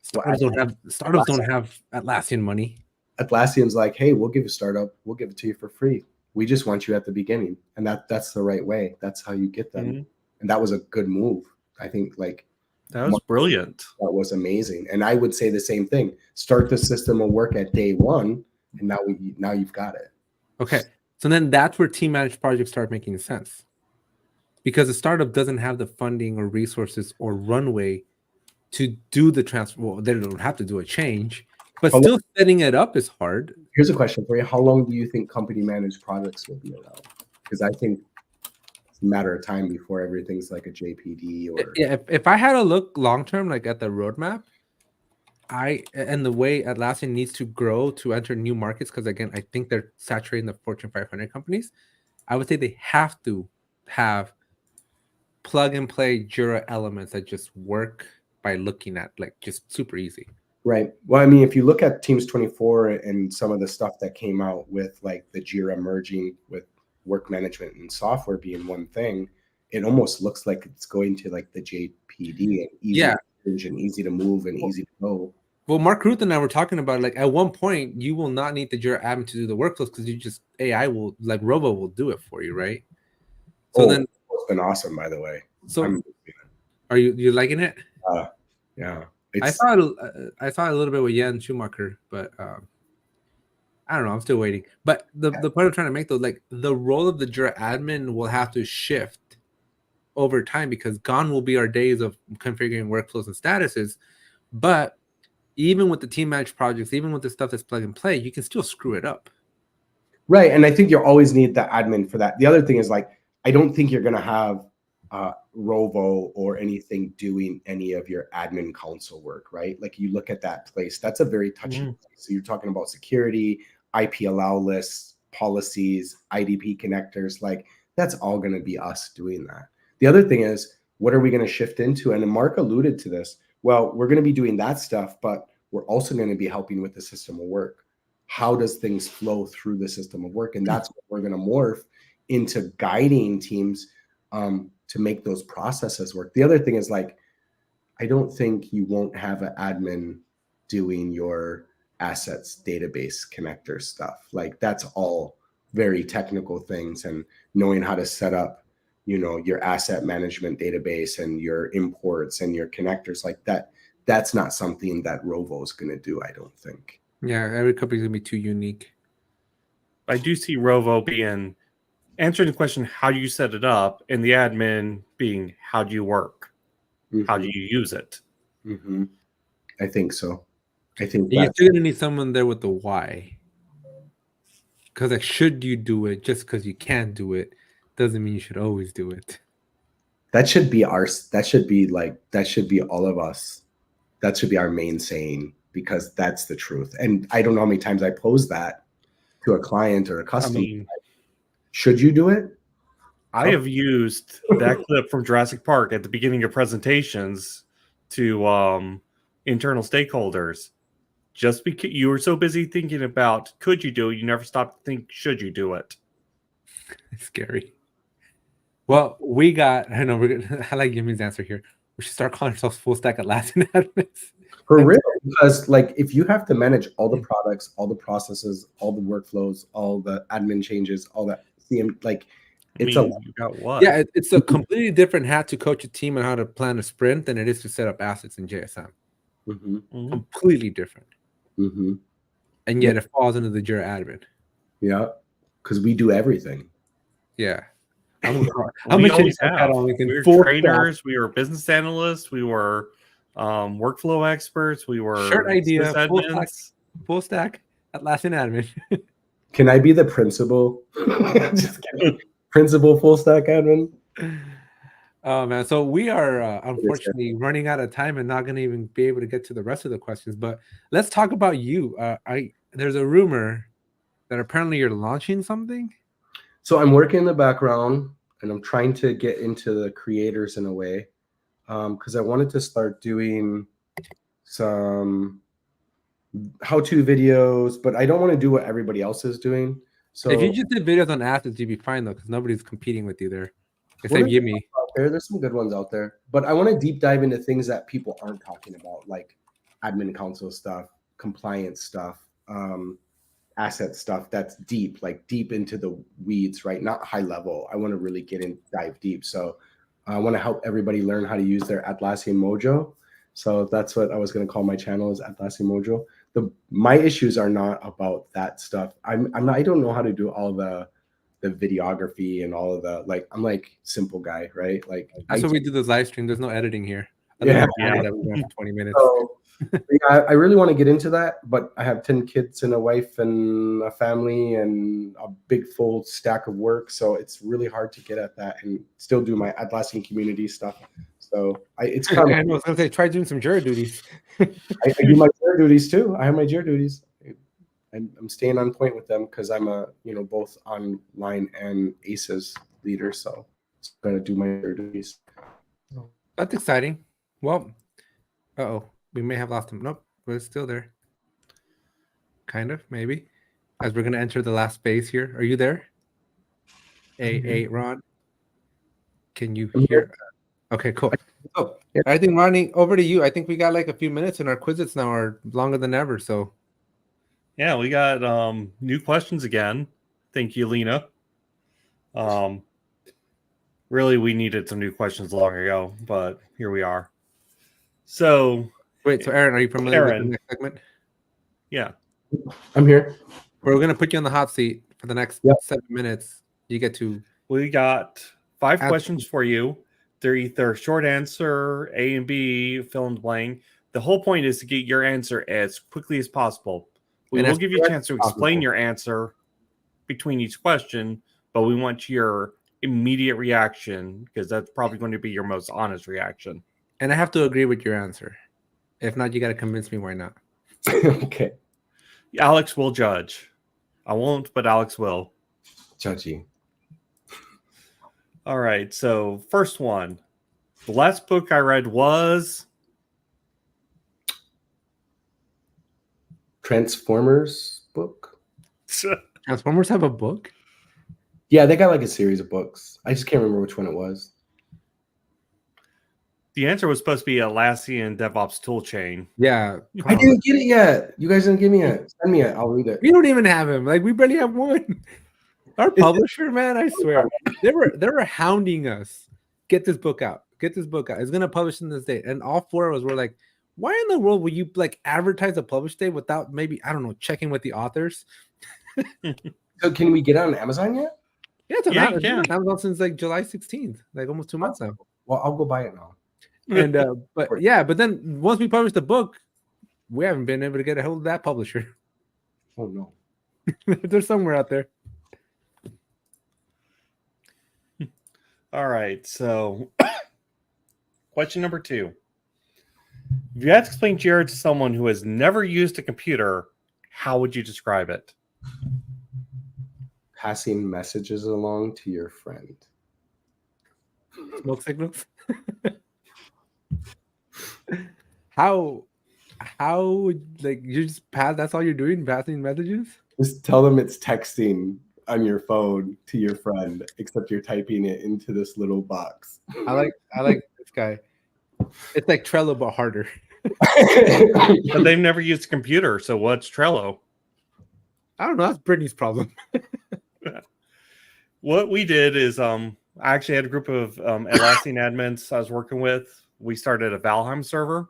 Startups don't have Atlassian money. Atlassian's like, hey, we'll give you a startup. We'll give it to you for free. We just want you at the beginning. And that's the right way. That's how you get them. Mm-hmm. And that was a good move. I think like that was brilliant. That was amazing. And I would say the same thing. Start the system of work at day one. And now you've got it. Okay. So then that's where team managed projects start making sense. Because a startup doesn't have the funding or resources or runway to do the transfer. Well, they don't have to do a change, but still setting it up is hard. Here's a question for you. How long do you think company managed projects will be around? Because I think it's a matter of time before everything's like a JPD or... Yeah, if I had to look long-term, like at the roadmap, and the way Atlassian needs to grow to enter new markets, because again, I think they're saturating the Fortune 500 companies, I would say they have to have plug and play Jira elements that just work by looking at, like, just super easy. Right. Well, I mean, if you look at Teams 24 and some of the stuff that came out with like the Jira merging with work management and software being one thing, it almost looks like it's going to like the JPD and easy to manage and easy to move and easy to go. Well, Mark Ruth and I were talking about, like, at one point you will not need the Jira admin to do the workflows because you just AI will, like, Robo will do it for you, right? So then it's been awesome, by the way. So are you liking it? Yeah. I saw it a little bit with Jan Schumacher, but I don't know. I'm still waiting. But the point I'm trying to make, though, like, the role of the Jira admin will have to shift over time because gone will be our days of configuring workflows and statuses. But even with the team managed projects, even with the stuff that's plug and play, you can still screw it up. Right. And I think you always need the admin for that. The other thing is, like, I don't think you're going to have Rovo or anything doing any of your admin console work, right? Like, you look at that place, that's a very touchy place. So you're talking about security, IP allow lists, policies, IDP connectors, like that's all going to be us doing that. The other thing is, what are we going to shift into? And Mark alluded to this. Well, we're going to be doing that stuff, but we're also going to be helping with the system of work. How does things flow through the system of work? And that's what we're going to morph into, guiding teams to make those processes work. The other thing is, like, I don't think you won't have an admin doing your assets database connector stuff. Like, that's all very technical things, and knowing how to set up, you know, your asset management database and your imports and your connectors like that. That's not something that Rovo is going to do, I don't think. Yeah, every company's going to be too unique. I do see Rovo being answering the question, how do you set it up? And the admin being, how do you work? How do you use it? Mm-hmm. I think so. I think you're still gonna need someone there with the why. Because like, should you do it just because you can't do it doesn't mean you should always do it. That should be all of us. That should be our main saying, because that's the truth. And I don't know how many times I pose that to a client or a customer. Should you do it? I have used that clip from Jurassic Park at the beginning of presentations to internal stakeholders. Just because you were so busy thinking about could you do it, you never stopped to think should you do it. It's scary. Well, we got. I know we're gonna. I like Jimmy's answer here. We should start calling ourselves full stack Atlassian admins. For real, because like if you have to manage all the products, all the processes, all the workflows, all the admin changes, all that CM, like it's you got what? Yeah, it's a completely different hat to coach a team on how to plan a sprint than it is to set up assets in JSM. Completely different. And yet it falls into the Jira admin. Yeah, because we do everything. Yeah. We always have. We were trainers, we were business analysts, we were workflow experts, we were shirt idea, full stack Atlassian admin. Can I be the principal? Just kidding. Principal full stack admin. Oh man, so we are unfortunately running out of time and not going to even be able to get to the rest of the questions. But let's talk about you. There's a rumor that apparently you're launching something. So I'm working in the background and I'm trying to get into the creators in a way, because I wanted to start doing some how-to videos, but I don't want to do what everybody else is doing. So if you just did videos on assets, you'd be fine though, because nobody's competing with you there. Except Yimmy. There's some good ones out there, but I want to deep dive into things that people aren't talking about, like admin council stuff, compliance stuff, asset stuff that's deep, like deep into the weeds, right? Not high level. I want to really dive deep. So I want to help everybody learn how to use their Atlassian Mojo. So that's what I was going to call my channel, is Atlassian Mojo. My issues are not about that stuff. I don't know how to do all the videography and all of the, like, I'm like simple guy, right? Like that's what we do this live stream. There's no editing here. Yeah. 20 minutes. So, yeah, I really want to get into that, but I have 10 kids and a wife and a family and a big full stack of work. So it's really hard to get at that and still do my Atlassian community stuff. So it's kind of, I was going to say, try doing some Jira duties. I do my Jira duties too. I have my Jira duties. I'm staying on point with them because I'm a, both online and ACES leader. So I'm going to do my Jira duties. That's exciting. Well, we may have lost him. Nope, but it's still there. Kind of, maybe. As we're going to enter the last phase here. Are you there? Hey, Ron. Can you hear? Okay, cool. Oh, yeah. I think, Rodney, over to you. I think we got like a few minutes, and our quizzes now are longer than ever. So, yeah, we got new questions again. Thank you, Lina. Really, we needed some new questions long ago, but here we are. So, wait, so Aaron, are you familiar with the next segment? Yeah. I'm here. We're going to put you on the hot seat for the next 7 minutes. You get to... We got 5 questions for you. They're either short answer, A and B, fill in the blank. The whole point is to get your answer as quickly as possible. We will give you a chance to explain your answer between each question, but we want your immediate reaction because that's probably going to be your most honest reaction. And I have to agree with your answer. If not, you got to convince me why not. Okay. Alex will judge. I won't, but Alex will. Judgy. All right. So first one. The last book I read was... Transformers book. Transformers have a book? Yeah, they got like a series of books. I just can't remember which one it was. The answer was supposed to be Atlassian DevOps Toolchain. Yeah. I didn't get it yet. You guys didn't give me it. Send me it. I'll read it. We don't even have him. Like, we barely have one. Our publisher, man, I swear. They were hounding us. Get this book out. Get this book out. It's going to publish in this date. And all 4 of us were like, why in the world would you like advertise a publish date without maybe, I don't know, checking with the authors? So can we get it on Amazon yet? Yeah, it's on Yeah, Amazon. you can. It's on Amazon since like July 16th, like almost 2 months now. Well, I'll go buy it now. And but then once we publish the book, we haven't been able to get a hold of that publisher. Oh no. They're somewhere out there. All right. So, question number 2. If you had to explain Jira to someone who has never used a computer, how would you describe it? Passing messages along to your friend. Smoke signals. How like you just pass? That's all you're doing, passing messages. Just tell them it's texting on your phone to your friend, except you're typing it into this little box. I like this guy. It's like Trello but harder. But they've never used a computer, so what's Trello? I don't know. That's Brittany's problem. What we did is I actually had a group of Atlassian admins I was working with. We started a Valheim server.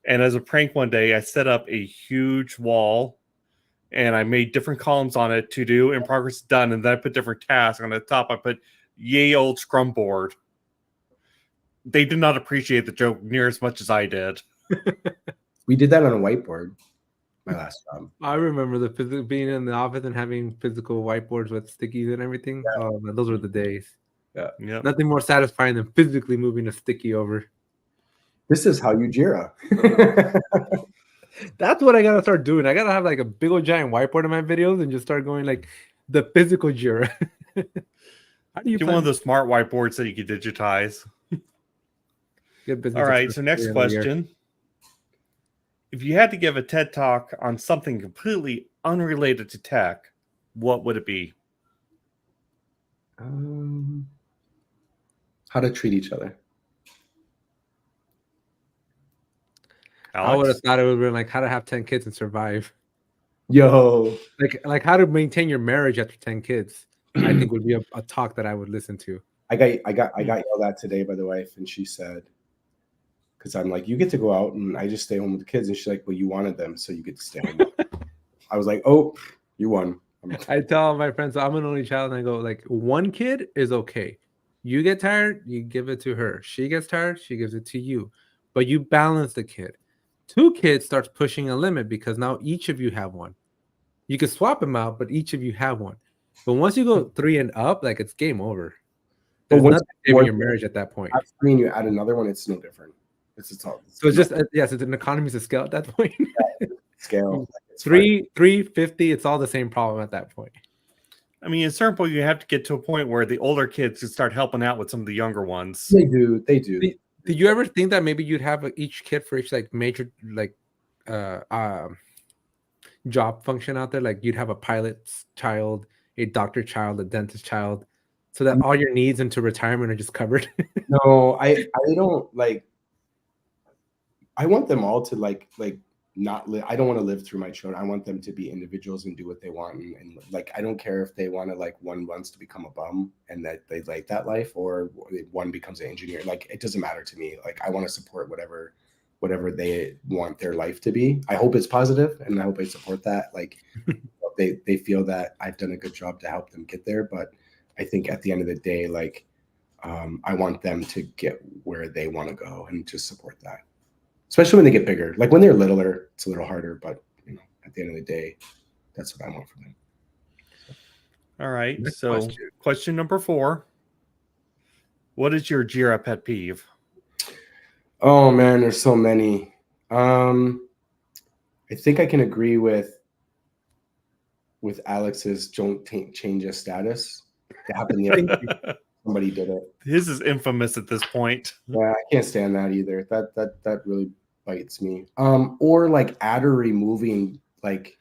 And as a prank one day, I set up a huge wall and I made different columns on it, to do, in progress, done. And then I put different tasks. On the top, I put yay old Scrum board. They did not appreciate the joke near as much as I did. We did that on a whiteboard. My last job. I remember being in the office and having physical whiteboards with stickies and everything. Yeah. Oh man, those were the days. Yeah. Yep. Nothing more satisfying than physically moving a sticky over. This is how you Jira. That's what I gotta start doing. I gotta have like a big old giant whiteboard in my videos and just start going like the physical Jira. How do you Get plan one of those smart whiteboards that you can digitize. get business? All right, so next question. If you had to give a TED Talk on something completely unrelated to tech, what would it be? How to treat each other. Alex? I would have thought it would have been like how to have 10 kids and survive. Yo. Like how to maintain your marriage after 10 kids. I think would be a talk that I would listen to. I got yelled at today by the wife, and she said, because I'm like, you get to go out and I just stay home with the kids. And she's like, well, you wanted them, so you get to stay home. I was like, oh, you won. I tell my friends, I'm an only child, and I go, like, one kid is okay. You get tired, you give it to her. She gets tired, she gives it to you. But you balance the kid. 2 kids starts pushing a limit because now each of you have one. You can swap them out, but each of you have one. But once you go 3 and up, like, it's game over. There's nothing saving your marriage at that point. I mean, you add another one, it's no different. It's all. So it's just yes, it's an economies of scale at that point. Scale. 350, it's all the same problem at that point. I mean, at a certain point, you have to get to a point where the older kids can start helping out with some of the younger ones. They do. Did you ever think that maybe you'd have each kid for each like major like job function out there? Like you'd have a pilot's child, a doctor child, a dentist child, so that all your needs into retirement are just covered. No, I don't like. I want them all to like not live. I don't want to live through my children. I want them to be individuals and do what they want. And like, I don't care if they want to like one wants to become a bum and that they like that life, or one becomes an engineer. Like, it doesn't matter to me. Like, I want to support whatever they want their life to be. I hope it's positive, and I hope I support that. Like, they feel that I've done a good job to help them get there. But I think at the end of the day, like, I want them to get where they want to go and just support that. Especially when they get bigger. Like when they're littler, it's a little harder, but at the end of the day, that's what I want from them. All right. Next So question number 4. What is your Jira pet peeve? Oh man, there's so many. I think I can agree with Alex's don't change your status. It happened yesterday. Somebody did it. His is infamous at this point. Yeah, I can't stand that either. That really bites me. Or like add or removing like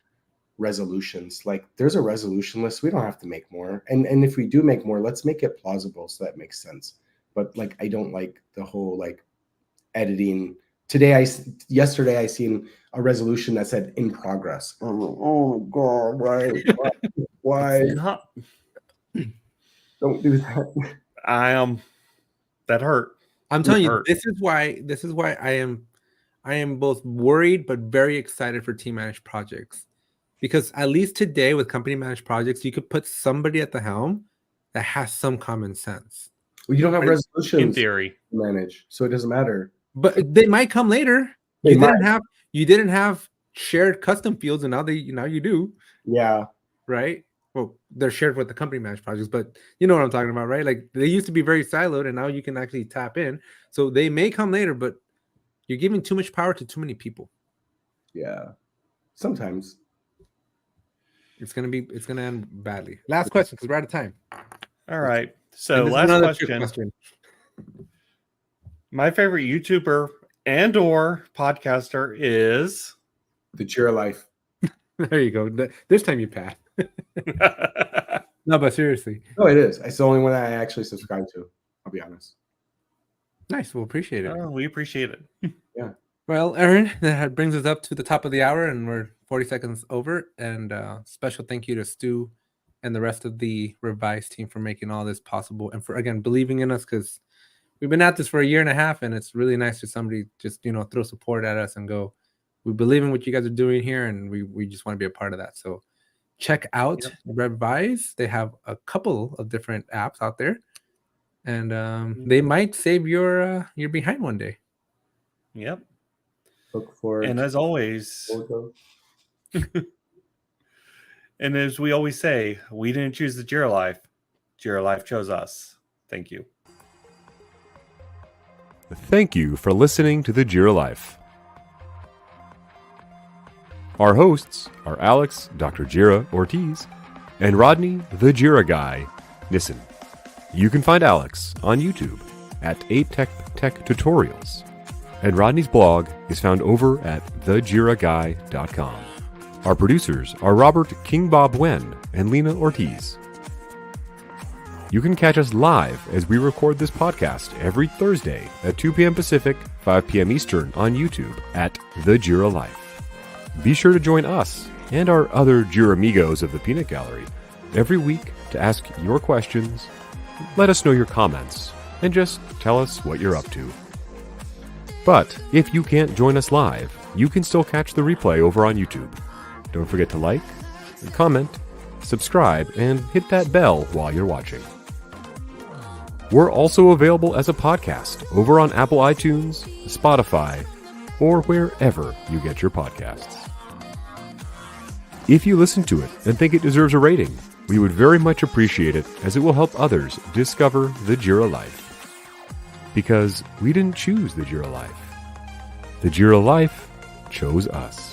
resolutions. Like there's a resolution list. We don't have to make more. And if we do make more, let's make it plausible so that makes sense. But like I don't like the whole like editing. Yesterday I seen a resolution that said in progress. Oh God, why? Don't do that. That hurt. I'm telling you, this is why I am both worried but very excited for team managed projects. Because at least today with company managed projects, you could put somebody at the helm that has some common sense. Well, you don't have In resolutions to theory. manage, so it doesn't matter. But they might come later. They You might. didn't have shared custom fields, and now you do, Yeah. right? Well, they're shared with the company managed projects, but you know what I'm talking about, right? Like they used to be very siloed, and now you can actually tap in. So they may come later, but you're giving too much power to too many people. Yeah. Sometimes. It's gonna end badly. Last question, because we're out of time. All right. So And this is last another trick question. My favorite YouTuber and or podcaster is The Jira Life. There you go. This time you pass. No, but seriously. No, it is. It's the only one I actually subscribe to. I'll be honest. Nice. We'll appreciate it. Oh, we appreciate it. Well, Aaron, that brings us up to the top of the hour, and we're 40 seconds over. And special thank you to Stu and the rest of the Revise team for making all this possible and for, again, believing in us, because we've been at this for a year and a half, and it's really nice to somebody just, throw support at us and go, we believe in what you guys are doing here, and we just want to be a part of that. So check out Revise. They have a couple of different apps out there, and they might save your behind one day. Yep. Look for And as always, and as we always say, we didn't choose the Jira Life. Jira Life chose us. Thank you. Thank you for listening to the Jira Life. Our hosts are Alex, Dr. Jira Ortiz, and Rodney, the Jira Guy, Nissen. You can find Alex on YouTube at 8Tech Tutorials, and Rodney's blog is found over at thejiraguy.com. Our producers are Robert King Bob Wen and Lina Ortiz. You can catch us live as we record this podcast every Thursday at 2 p.m. Pacific, 5 p.m. Eastern on YouTube at The Jira Life. Be sure to join us and our other Jira Amigos of the Peanut Gallery every week to ask your questions, let us know your comments, and just tell us what you're up to. But if you can't join us live, you can still catch the replay over on YouTube. Don't forget to like, comment, subscribe, and hit that bell while you're watching. We're also available as a podcast over on Apple iTunes, Spotify, or wherever you get your podcasts. If you listen to it and think it deserves a rating, we would very much appreciate it, as it will help others discover the Jira Life. Because we didn't choose the Jira Life. The Jira Life chose us.